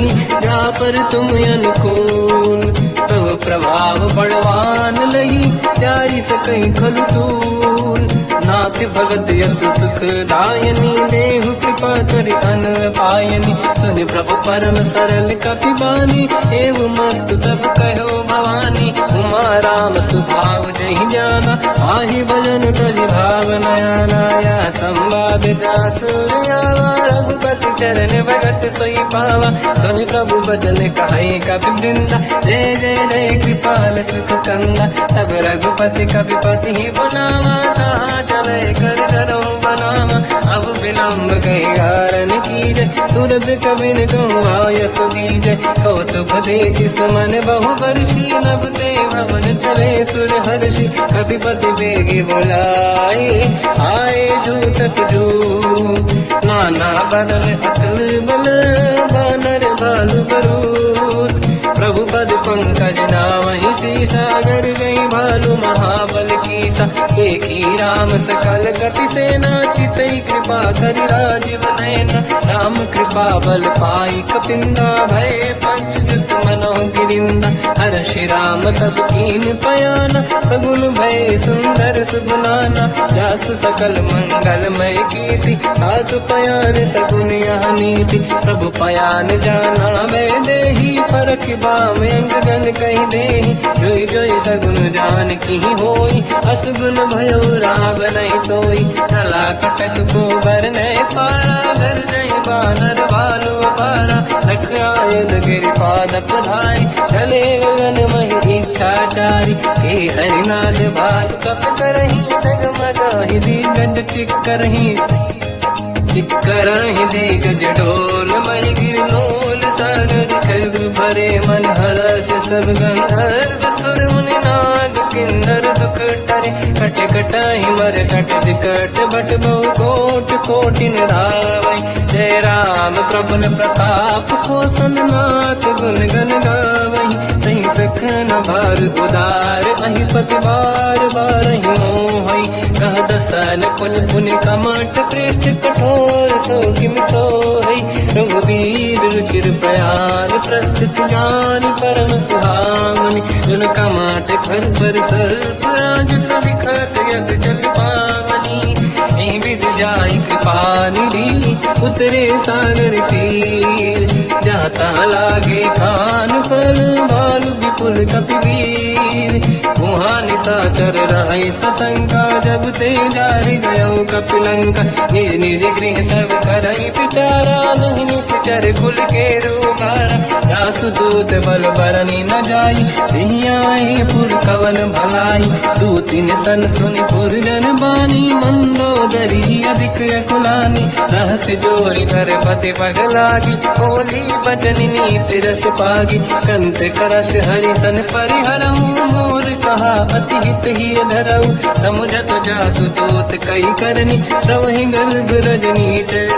जा पर तुम अनुकूल प्रभु प्रभाव बड़वान लही जारी सकई खलु तूल नाथ भगत यत सुख दायनी देहु कृपा करि अन पायनी सुनि प्रभु परम सरल कपि बानी एव मस्तु तब कहो भवानी उमा राम सुभाव जहि जाना आहि भजन तजि भाव नयाना या संवाद जासु आवा रघुपति चरण भगत सोई पावा सुनि प्रभु बचन कहे कपि वृंदा जय जय जय कृपाल सुख कंदा तब रघुपति कपिपति ही बनावा कहा चले कर करो बनावा अब विलम्ब कही कारण कीजय तुरंत कबिन कहूँ आयस दीजय कौतुक देख सुमन बहु वर्षी नभ ते भवन चले सुर हर्षि कपिपति बेगी बुलाए आए जूतक जू नाना बदल अकल बल बानर भालु बरूद प्रभु पद पंकज नामहि सागर गई भालू महाबल कीसा एक ही राम सकल कपि सेना चितई कृपा करि राजीव नयना राम कृपा बल पाई कपिंदा भय पंचजुत मनो गिरिंदा हर श्री राम तब कीन पयाना सगुन भय सुंदर सुगुनाना जासु सकल मंगलमय कीर्ति आसु पयान सगुन यहाँ नीति प्रभु पयान जाना मैं देही फरक बाम अंग गन कही देही जोई जोई सगुन जान की होई असगुन भयो राव नहीं सोई चला कटक को बर नहीं पारा घर नहीं बानर भालू पारा लख आयल गिरिपाद पधारी चले गगन मही इच्छाचारी हे हरिनाथ भाल कप करही जगमगाही दिग्गज चिक्करही चिक्करही दिग्गज डोल मही गिरलोल सागर खग भरे मन हर्ष सब गंधर्व सुर मुनि नाग किन्नर दुख टरे कट कटाई मर कट विकट भट बहु कोट कोटिन धावै जय राम प्रबल प्रताप कोसन नाथ गुण गण गावै सही सखन भार उदार अहि पति बार बार ही मोहै कह दसन कुल पुनि कमट पृष्ठ कठोर सो किम सोहै रघुवीर रुचिर प्रयाण प्रस्तुत ज्ञान परम सुहामनि जुन कमट खर पर सर्प राज सविखत यग जग पावनी विद जाय कृपा निधि उतरे सागर तीर जाता लागे खान फल भालु विपुल कपिवीर वहाँ निशाचर राय सशंका जब ते जारी गयो कपिलंका निज निज गृह सब करई विचारा नहीं निश्चर कुल के रूपारा जासुदूत बल बरनी न जाई दिहियाए पुर कवन भलाई दूतिन सन सुनि पुर जन बानी मंदोदरी अधिक कुलानी रहस्य जोरी कर पति पगलागी होली बचन नीति रस पागी कंत करश हरि सन परिहरऊ मोर कहा अति हित ही धरऊ समुझत जासु दूत कई करनी श्रवहि गर्भ रजनी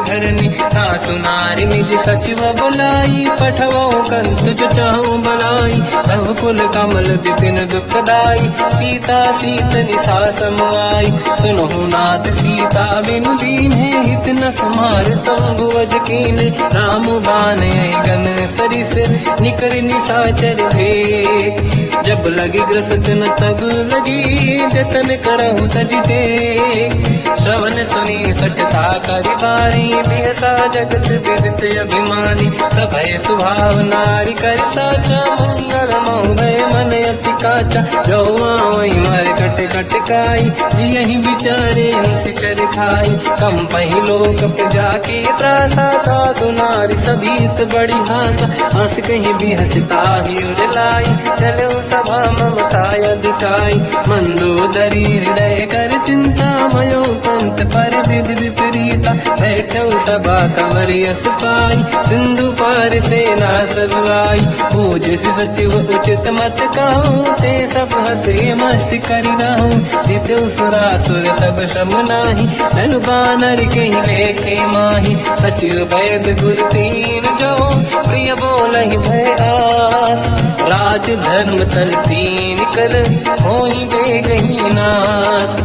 धरनी सासु नारी निज सचिव बुलाई पठवो कंत जो चाहू बलाई तब कुल कमल विपिन दुखदाई सीता सीत निशा समाई सुनहु नाथ सीता बिनु दीन है हित न समार संगुवज कीन राम बान गन सरिस निकर निशाचर भेद जब लगी ग्रसत न तब लगी जतन करहु सजते श्रवण सुनी सटता करि बारी बिहसा जगत विदित अभिमानी सभय स्वभाव नारी कर साचा मंगल मोहय मन अति काचा जो आवई मर कट कट काई यही विचारे निश्चर खाई कम पही लोक प्रजा की त्रासा था सुनारी सभीत बड़ी हासा हंस कहीं भी हंसता ही उड़लाई चलो सभा ममता दिखाई मंदोदरी हृदय कर चिंता मयो कंत पर विधि विपरीता बैठो सभा कंवर यस पाई सिंधु पार सेना सब आई पूज सचिव उचित मत कहूँ ते सब हसे मस्त करि रहूं जितु सुरासुर तब शम नाही धनु बानर के लेखे माही सचिव वैद गुरु तीन जो प्रिय बोलहि भय आस राज धर्म तल तीन कर होई बेगही नास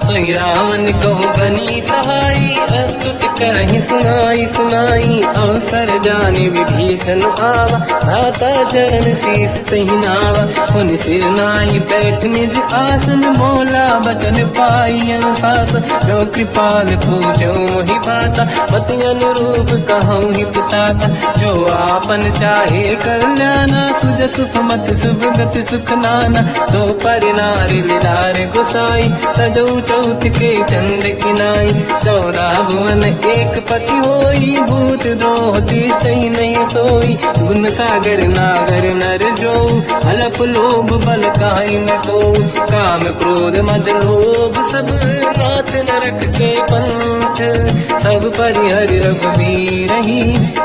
सोई रावण कहु बनी सहाई अस्तुत करहि सुनाई सुनाई अवसर जाने विभीषण आवा धाता चरण शीस तहि नावा पुन सिर नाई बैठ निज आसन मोला बचन पाई अनुशासन जो कृपाल पूजो मोहि पाता पति अनुरूप कहूँ हित ताता जो आपन चाहे कल्याणा सुजस सुमत शुभ गति सुख नाना सो पर नारी लीलार गोसाई तजौ चौथ के चंद किनाई 14 भुवन एक पति होई भूत द्रोह तिष्ठई नहीं सोई गुण सागर नागर नर जो हलप लोभ बल काई न को काम क्रोध मद लोभ सब नाथ नरक के पंथ सब परिहरि रघुवीर ही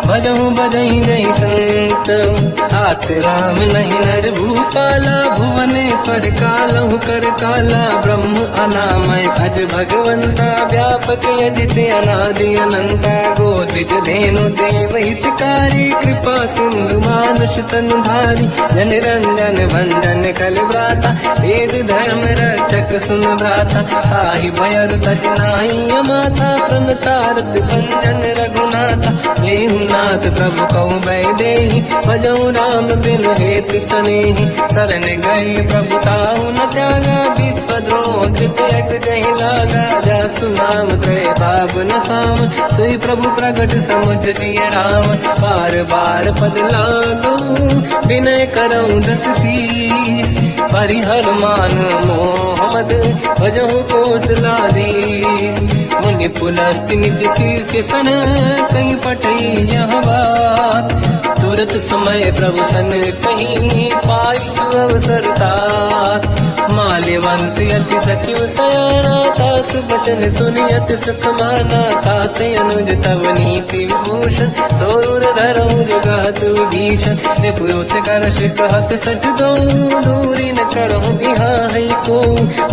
भजहु बजहि नहीं संत हाथ राम नहीं नर भूपाला भुवनेश्वर कालहु कर काला ब्रह्म अनामय अज भगवंता व्यापक यजित अनादि अनंता गोद्विज धेनु देव हितकारी कृपा सिंधु मानुष तनु धारी जन रंजन भंजन कल व्राता वेद धर्म रक्षक सुन भ्राता ताहि भयर तज नाहि माथा प्रणतारत भंजन रघुनाथा देहुनाथ प्रभु कहु बै देहि भजहु राम बिन हेतु सनेहि शरण गए प्रभु ताहु न त्यागा विश्वद्रोह कृत यक जहि लागा जासु नाम त्रैताप न साम सोई प्रभु प्रगट समुझ जिय राम बार बार पद लागू विनय करऊँ दस शीस परिहर मान मोहम्मद भजहु कौशलाधीश मुनि पुलस्ति निज शीर्ष सन कहीं पटई यह बात तुरत समय प्रभु सन कहीं पाई सुअवसर तात माल्यवंत अति सचिव सयाना तास बचन सुनियत सुख माना ताते अनुज तव नीति विभूषण सोरुर धरऊ जगत विभीषण निपुत कर कहत सठ दो दूरी न करहु बिहा है को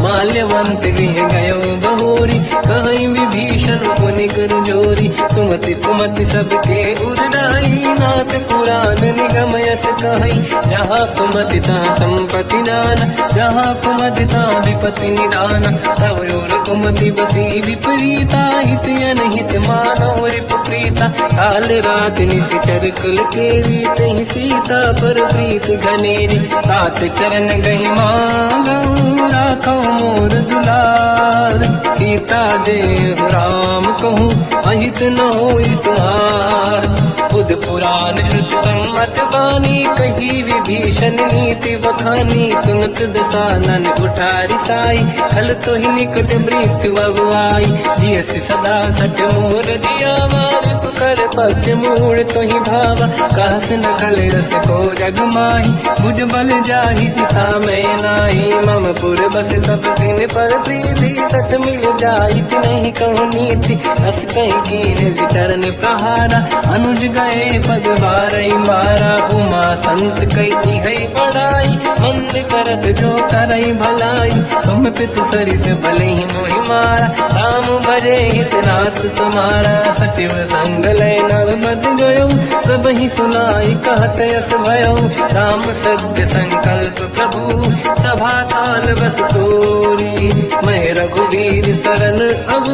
माल्यवंत गृह गयो बहोरी, कहीं विभीषण पुनि कर जोरी। सुमति कुमति सबके उरनाई, नाथ पुराण निगम यस कहीं। जहाँ सुमति तहाँ संपत्ति नाना, जहाँ कुमति तहाँ विपत्ति निदाना। तव और कुमति बसी विपरीता, हित अनहित मानव रिपुप्रीता। काल रात निशिचर कुल केरी, तहि सीता पर प्रीत घनेरी। तात चरण गई मांगऊ, राखो मोर दुलार। सीता देहु राम कहूँ, अहित न होई तुम्हार। बुध पुराण श्रुत सम्मत बानी, कही विभीषण नीति बखानी। सुनत दसानन उठारी साई, खल तो ही निकट मृत्यु अब आई। जियस सदा सट मोर दिया मार, कर पक्ष मूड़ तो ही भावा। कहस न खल रस को जग माही, बुझ बल जाहि जिता मैं नाही। मम पुर बस तब सिन पर प्रीति, सत मिल जाहि नहीं कहूँ नीति। अस कहीं कीन विचरण प्रहारा, अनुज गए पद बारई मारा। उमा संत कई है बड़ाई, मंद करत जो करई भलाई। तुम पित सरिस भले ही मोहि मारा, राम भजे हितनाथ तुम्हारा। सचिव संग लय नव मत गयो, सब ही सुनाई कहत यस भयो। राम सत्य संकल्प प्रभु, सभा काल बस तोरी। मैं रघुवीर शरण अब,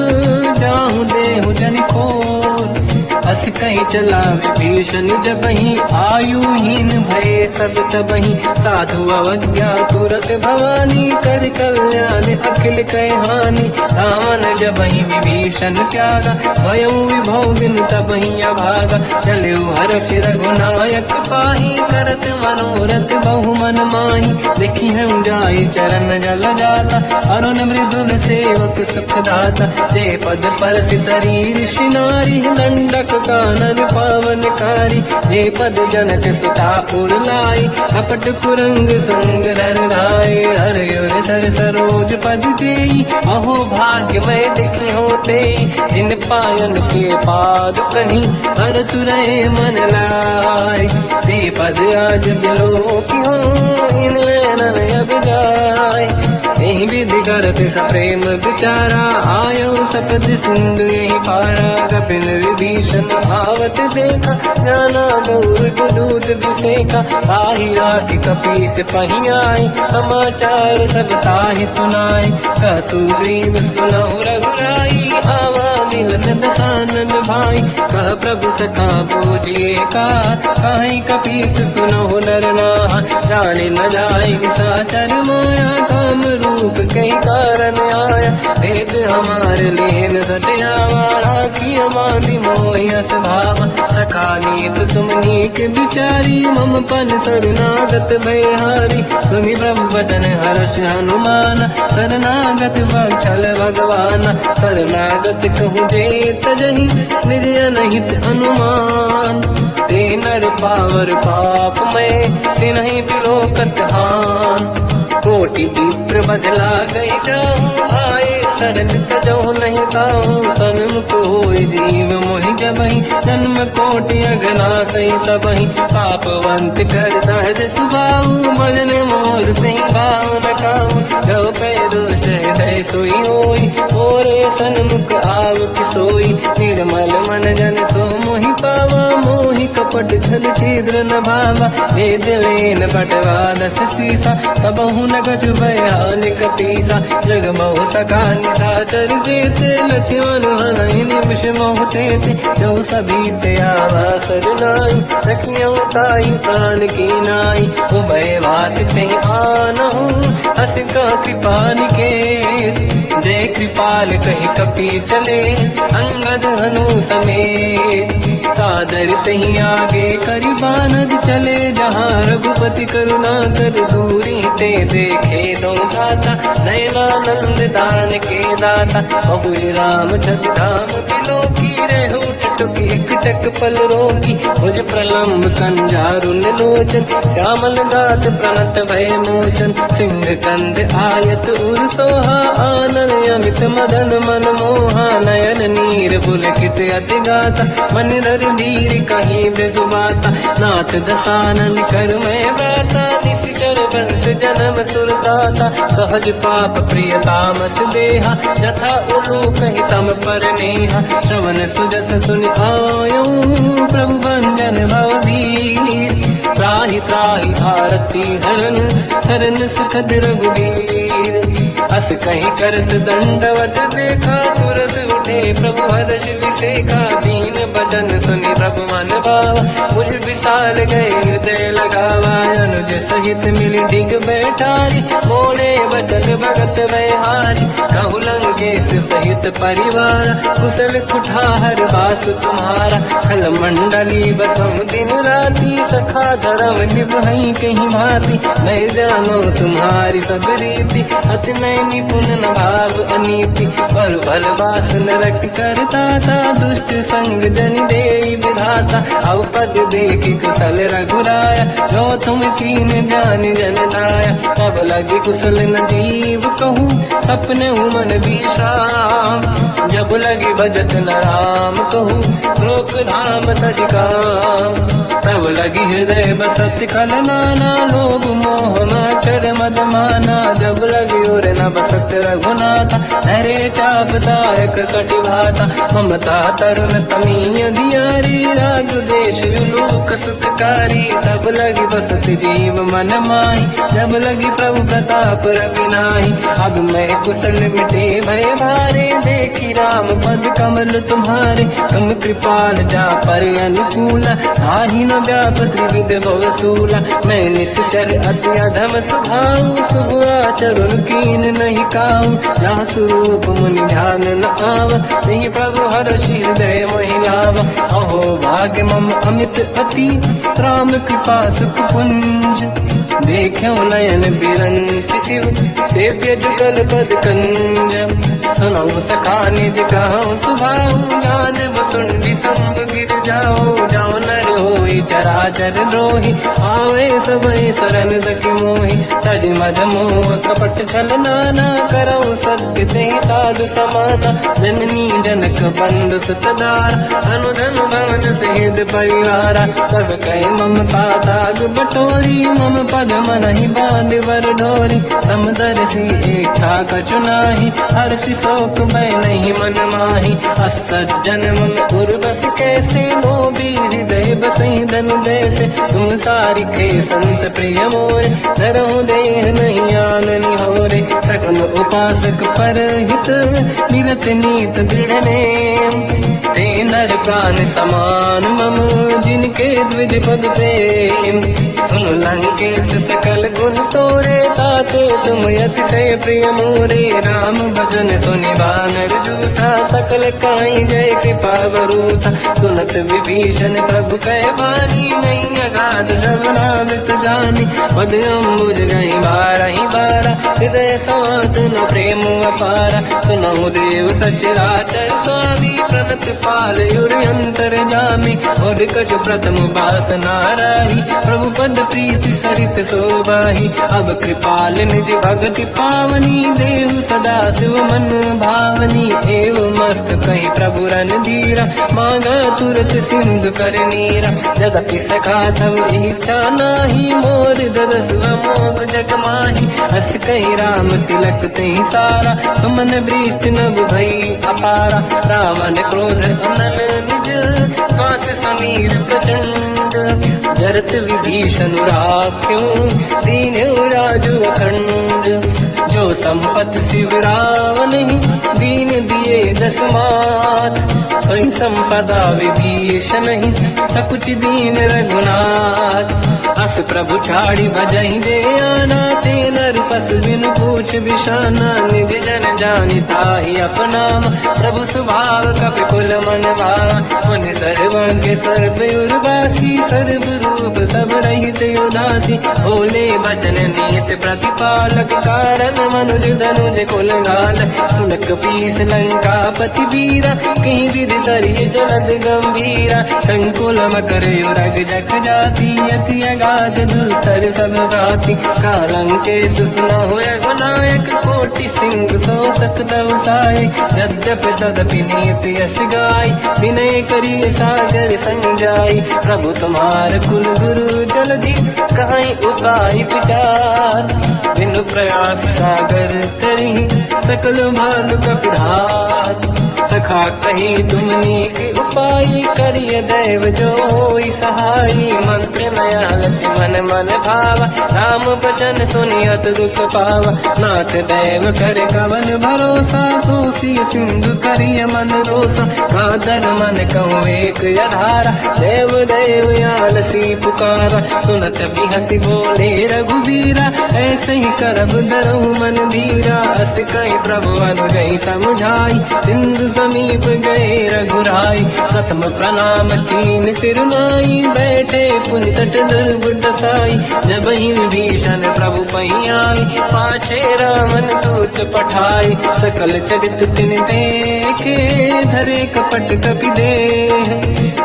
जाहु देहु जन खोर। अस कहीं चला विभीषण जबहि, आयुहीन भये सब तबहि। साधु अवज्ञा तुरत भवानी, कर कल्याण अखिल कह हानि। रावण जबहि विभीषण त्यागा, भयउ विभव बिनु तबहि अभागा। चलऊ हर्ष रघुनायक पाहि, करत मनोरथ बहु मन माहि। देखी हम जाई चरण जल जाता, अरुण मृदुल सेवक सुख दाता। ते पद पर सितरी ऋषि नारी, दंडक कानन पावनकारी। जे पद जनक सुता उरलाई, कपट कुरंग संग धर धाय। हर यर सर सरोज पद जेई, अहो भाग्य मैं देखी होते। जिन पायन के पाद कहीं, हर तुरय मन लाय। ते पद आज बिलो की हो, इन नैनन अब जाय। यही विधि करत सप्रेम विचारा, आयो सपद सिंधु यही पारा। कपिन विभीषण आवत देखा, जाना गौर दूत विसेका। आही राखी कपीस पही आई, समाचार सब ताहि सुनाई। कह सुग्रीव सुनहु रघुराई, आवा मिलन दसानन भाई। कह प्रभु सखा पूजिए का, कहीं कपीस सुनहु नर नाहा। जाने न जाय निशाचर माया, काम रूप कई कारण आया। भेद हमार लेन सटयावा, राखी हमारी मोहियस भावा। सखा नीत तुम नीक विचारी, मम पन शरणागत भयहारी। सुनि ब्रह्म वचन हर्ष हनुमान, शरणागत बक्षल भगवान। शरणागत कहूँ जे तजहि, निज अनहित अनुमान। ते नर पावर पाप में, तिन्हि बिलोकत हान। कोटि विप्र बदला गई जाऊं, आए शरण तजो नहीं ताऊं। सन्मुख होय जीव मोहि जबहि, जन्म कोटि अगना सही तबहि। पापवंत कर सहज सुभाऊ, भजन मोर सही भाव न काऊ। जो पे दुष्ट हृदय सोई होई, मोरे सन्मुख आव किसोई। निर्मल मन जन सो मोहि पावा, मोहि कपट छल छिद्र न भावा। वेद लेन बटवा दस सीसा, सबहु न कछु भयान कपीसा। जग बहु सका निशाचर जेते, लक्ष्मण हनहि निमिष मोह तेते। जो सभी ते आवा सरनाई, सखियों ताई प्राण की नाई। उभय बात ते आनहु, अस का कृपा निकेत। जय कृपाल कहि कपी चले, अंगद हनु समेत। सादर तही आगे करि बानर चले, जहाँ रघुपति करुणा कर दूरी ते देखे दो धाता। नयनानंद दान के दाता, बहुज राम छत धाम बिलो की। रेहु टुक एक टक पल रोगी, भुज प्रलम्ब कंजारुन लोचन। श्यामल दात प्रणत भय मोचन, सिंह कंद आयत उर सोहा। आनन अमित मदन मन मोहा, नयन नीर पुलकित अति गाता। मन धरि रघुधीर कहीं ब्रजबाता, नाथ दशानन कर मैं व्राता, निशिचर वंश जन्म सुरदाता, सहज पाप प्रिय तामस देहा, यथा उलू कहीं तम पर नेहा, श्रवण सुजस सुन आयो प्रभु भंजन भवधीर, त्राहि त्राहि आरती हरन शरण सुखद रघुवीर, अस कहीं करत दंडवत देखा, तुरत उठे प्रभु हर्ष विसेखा, दीन भजन सुनि प्रभु मन भावा, मुझ विशाल गए हृदय लगावा, अनुज सहित मिली डिग बैठारी, बोले बचन भगत व्यहारी, कहु लंकेश सहित परिवार, कुशल कुठार बास तुम्हारा, खल मंडली बसम दिन राती, सखा धर्म निभई कहीं भांति, मैं जानो तुम्हारी सब रीति, अति नय निपुण न भाव अनीति, पर भल बास नरक करता था, दुष्ट संग जन दे विधाता, अब पद देखि कुशल रघुराया, जो तुम कीन जान जन दाया, तब लगे कुशल न जीव कहूँ, सपने मन विश्राम, जब लगे भजत न राम कहूँ, लोक धाम तज काम, तब लगी हृदय बसत खल नाना, लोभ मोह मकर मद माना, जब लगी और न बसत रघुनाथा, हरे चाप सायक कटि भाता, ममता तरुण तमीय दियारी, राग देश विलोक सुखकारी, तब लगी बसत जीव मन माही, जब लगी प्रभु प्रताप रवि नाही, अब मैं कुशल मिटे भय भारे, देखी राम पद कमल तुम्हारे, तुम कृपाल जा पर अनुकूला, आही न व्याप त्रिविध भवसूला, मैं निश्चर अति अधम स्वभाव, शुभ आचरण कीन नहीं काऊ, जहाँ स्वरूप मुनि ध्यान न आव, नहीं प्रभु हर्षि हृदय महिलाव, अहो भाग्य मम अमित अति, राम कृपा सुख पुंज, देखो नयन बिरंच शिव, सेव्य जुगल पद कंज, सुनो सखा निज कहूँ सुभाऊ, जान बसुंडी संग गिर जाओ, जाओ नर होई चराचर द्रोही, आवे सबई शरण सखी मोहि, तज मद मोह कपट छल नाना, करऊ सत्य ते साधु समाना, जननी जनक बंधु सुतदारा, अनुधन भवन सहित परिवारा, सब कहे ममता दाग बटोरी, मम पद मनहि बांध वर डोरी, समदर्शी इच्छा कछु नाही, हर्षि शोक भय नहीं मन माही, असज्जन मम उर्वश कैसे, लोभी हृदय बसई धनु जैसे, तुम सारिखे संत प्रिय मोरे, धरहु देह नहीं आननि होरे, सकल उपासक पर हित, मिलत नीत दृढ़ नेम, ते नर प्राण समान मम, जिनके द्विज पद प्रेम, सुन लंकेश सकल गुण तोरे, ताते तुम अतिशय प्रिय मोरे, राम भजन सुनि वानर जूथा, सकल काई जय कृपा वरूथा, सुनत विभीषण प्रभु कह बानी, नहीं अगाध सब नामित जानी, पद अम्बुज गई बारहि बारा, हृदय समात न प्रेम अपारा, सुनहु देव सचराचर स्वामी, प्रणत पाल युरि अंतर जामी, और कछु प्रथम बास नाराही, प्रभु पद प्रीति सरित शोभाही, अब कृपाल निज भगति पावनी, देहु सदा शिव मन भावनी, एव मस्त कही प्रभु रन धीरा, मांगा तुरत सिंधु कर नीरा, जगति सखा तब इच्छा नाही, मोर दरस मोग जग माही, हस कही राम तिलक तही सारा, सुमन वृष्टि नभ भई अपारा, रावण क्रोध अनल निज, श्वास समीर प्रचंड, जरत विभीषण राख्यो, दीन्यो राजु अखंड, जो संपत शिव रावण दीन दिए दस मात, सोई संपदा विभीषण सकुच दीन रघुनाथ, अस प्रभु छाड़ी भजहि दे आना, ते नर पशु बिनु पूछ बिशाना, निज जन जानि ताहि अपनाम, प्रभु स्वभाव कपि कुल मन भावा, मुनि सर्वज्ञ सर्व उर्वासी, सर्व रूप सब रहित उदासी, भोले बचन नीत प्रतिपालक, कारण मनुज धनुज कुल घाल, सुनक पीस लंका पति वीरा, कहीं विधि तरिय जलद गंभीरा, संकुल मकर युरग जख जाति, अति अगाध राज दूसर सब राति कालंके सुसना हुए गुनायक कोटि सिंह सो सकदव साय यद्यप तदपि नीति यश गाय विनय करिय सागर संजाई प्रभु तुम्हार कुल गुरु जलधि कहीं उपाय विचार बिनु प्रयास सागर तरी सकल भानु कपिधार सखा कही तुमनी के उपाय करिय दैव जो होई सहाई मंत्र नया लक्ष्मण मन भावा राम बचन सुनियत दुख पावा नाथ दैव कर कवन भरोसा सोसी सिंधु करिय मन रोसा कादर मन कहूँ एक यधारा देव देव यालसी पुकारा सुनत भी हसी बोले रघुबीरा ऐसे ही करब दरहु मन धीरा अस कहीं प्रभु अनु गई समझाई सिंधु समीप गए रघुराई प्रथम प्रणाम कीन सिरनाई बैठे पुनि तट दुर्बुड साई जब ही विभीषण प्रभु पही आई पाछे रामन दूत पठाई सकल चरित तिन देखे धरे कपट कपि देह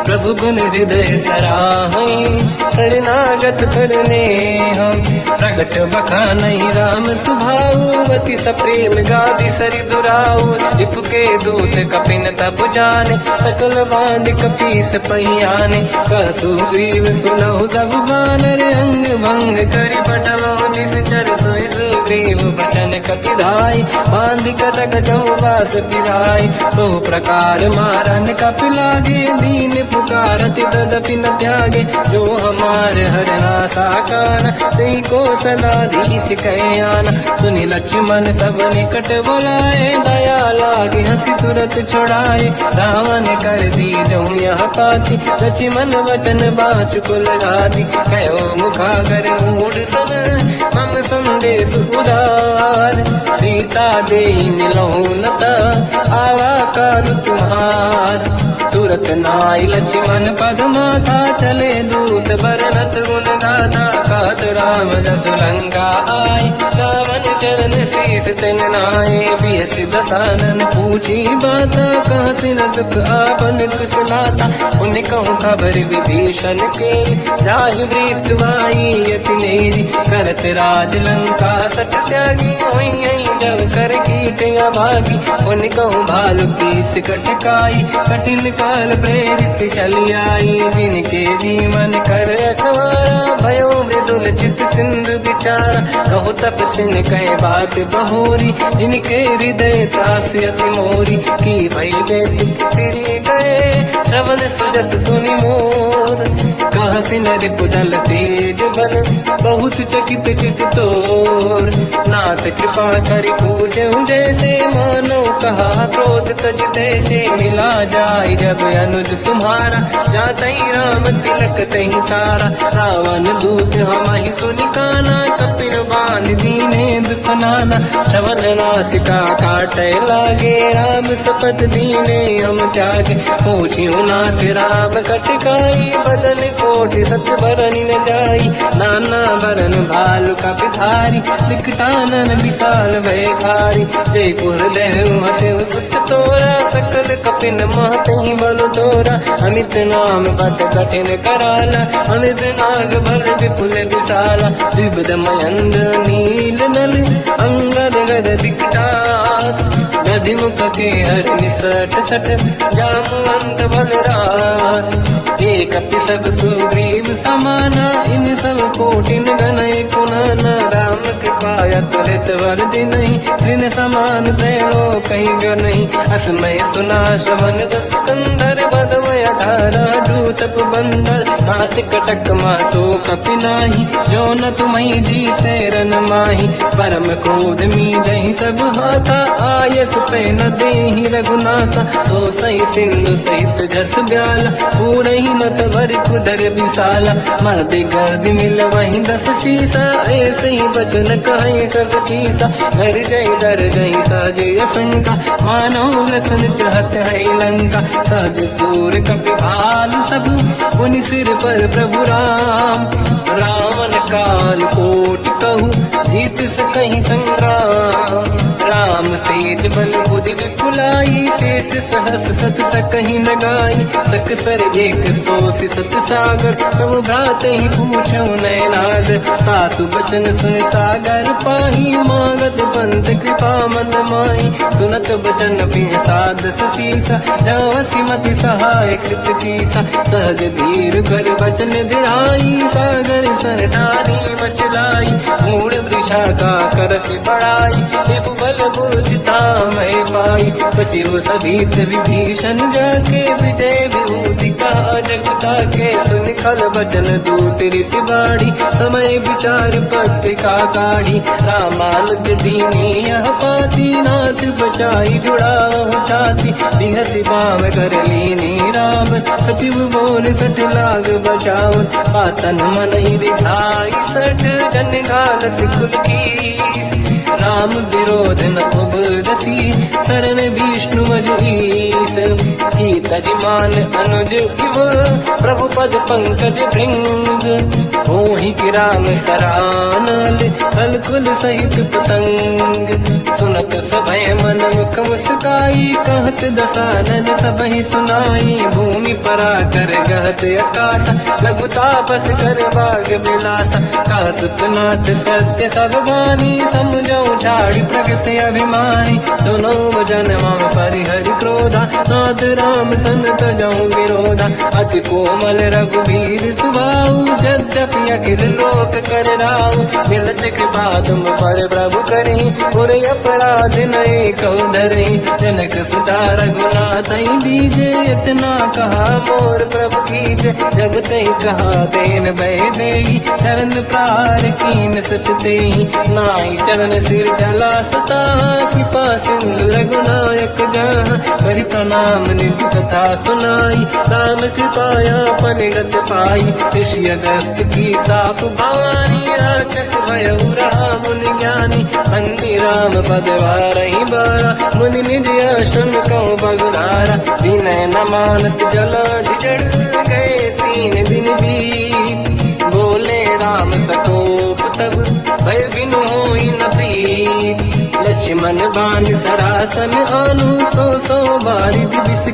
प्रभु गुण हृदय सराहई शरणागत करने हम प्रगट बखानहि राम सुभाऊ अति सप्रेम गादि सरि दुराऊ रिपुके दूत कपिन तप जाने सकल बांध कपीस पहियाने कहसु ग्रीव सुनहु सब बानर अंग भंग करि पटलहु निश्चर सोई सुग्रीव बचन कपिधाई बांध कटक चौबास पिराई तो प्रकार मारन कपि लागे दीन पुकारत तदपि न त्यागे जो हमार हरना साकार तेई कौशलाधीश कयाना सुनि लक्ष्मण सब निकट बुलाए दया लागे हंसी तुरत छुड़ाए रावण कर दी जो यह पाती लक्ष्मण वचन बाचुकुल गाती कहो मुखागर मूढ़ सन मम संदेश उदार सीता दे मिलहु नता आवा कर तुम्हार तुरत नाई लक्ष्मण पद माथा चले दूत बरनत गुण गाथा कहत राम जस लंका आय रावण चरण शीस तिन नाये बियस दसानन पूछी बाता कहसिन सुख आपन कुशलाता उन कहूँ खबर विभीषण के जाहि मृत्यु आई यति नेरी करत राज लंका सट त्यागी होई जब कर कीट अभागी उन कहूँ भालु कीस कटकाई कठिन काल प्रेरित चली आई जिनके जीवन कर अखबारा भयो मृदुल चित सिंधु विचारा कहु तपसिन कहे बात बहोरी जिनके हृदय त्रास अति मोरी की भई फिरी गए श्रवण सुजस सुनि मोर कहसिन रिपुदल तेज बल बहुत चकित चित तोर नाथ कृपा करि पूजहु जैसे मानो कहा क्रोध तज तैसे मिला जाय जब अनुज तुम्हारा जातहि राम तिलक तहि सारा रावण दूत हमहि सुनि काना कपिन बांध दीने दुख नाना श्रवण नासिका काटे लागे राम सपत दीने हम त्यागे पूछियो नाथ राम कटकाई बदन कोटि सत बरन न जाई नाना बरन भालु का पिधारी विकटानन विशाल भयखारी जय पुर देहु हतेउ सुत तोरा सकल कपिन महतहि बल तोरा अमित नाम बट कठिन कराला अमित नाग बल विपुल विशाला द्विविध मयंद नील नल अंगद गद विकटास गधि मुख के हर निसट सट जामवंत बलरास एक अपि सब सुग्रीव समाना इन सब कोटिन गणय कुनाना राम कृपा त्वरित वर दिनहि दिन समान तैलो कहीं गनहि असमय सुना श्रवण दस कंधर बदमय धारा दूतप बंदर हाथ कटक मासो कपि नाही जो न तुम्हि जीते रन माही परम क्रोध मी जहि सब हाथा आयस पे न देहि रघुनाथा सो सही सिंधु सहित जस ब्याला पूरहि नत भरि कुदर विशाला मर्द गर्द मिल वही दस शीसा ऐसे ही बचन कहीं सब कीसा घर जय दर जय साजय शंका मानो लसन चाहत है लंका सहज सूर कपि भाल सब पुनि सिर पर प्रभु राम रावण काल कोटि कहूँ जीत सकहि संग्राम राम तेज बल बुद्धि विपुलाई, शेष सहस सत सकहि न गाई, सकसर एक सोसी सत सागर, प्रभु भ्रात ही पूछो नयनाद, सासु बचन सुन सागर पाही, मांगत पंथ कृपा मन माही, सुनत बचन पिय साध सीसा, जावसी मति सहाय कृत कीसा, सहज धीर कर बचन दृढ़ाई, सागर सर ठानी मचलाई, मूड़ वृषा का करस बढ़ाई, हिप बल बुद्धता मैं पाई, सचिव सभित विभीषण जाके, विजय विभूति का जगता के, सुन खल बचन दूत ऋषि बाड़ी, समय विचार पत्रिका काढ़ी, रामानुज दीनी यह पाती, नाथ बचाई जुड़ा छाती, दिहसि बाम कर लीनी राम, सचिव बोल सठ लाग बचाव, पातन मन ही रिझाई सठ, जन गाल सिकुल की, राम विरोध न उबरसी, शरण विष्णु मजईस, ही तजमान अनुज इव, प्रभु पद पंकज भृंग, मोहि की राम सरानल, कलकुल सहित पतंग, सुनत सभय मन मुख मुस्काई, कहत दसानन सबहि सुनाई, भूमि परा कर गहत आकाशा, लघु तापस कर बाग बिलासा, कासुपनाथ सत्य सब बानी, समझौ झाड़ी प्रगत अभिमानी, दोनों वजन मम परिहरि क्रोधा, नाथ राम सन तजौ विरोधा, अति कोमल रघुवीर सुभाऊ, यद्यपि अखिल लोक कर राऊ, मिलत कृपा तुम पर प्रभु करी, पुर अपराध नहीं कौ धरे, जनक सुता रघुनाथ दीजे, इतना कहा मोर प्रभु कीजे, जब तई कहा देन भय देई, चरण प्रार कीन सत तेई, नाई चरण सिर चला सता, कृपा सिंधु रघुनायक जहाँ, करि प्रणाम निधि कथा सुनाई, राम कृपाया पनिगत पाई, ऋषि अगस्त की साप भवानी, राक्षस भयउ रहा मुनि ज्ञानी, अंति राम पद वारहि बारा, मुनि निज आश्रम कहु बगुधारा, विनय न मानत जलाधि जड़ गए, 3 दिन बीत, बोले राम सकोप तब, भय बिनु होई न प्रीत, लक्ष्मण बाण सरासन आनु, 100 बारिधि विष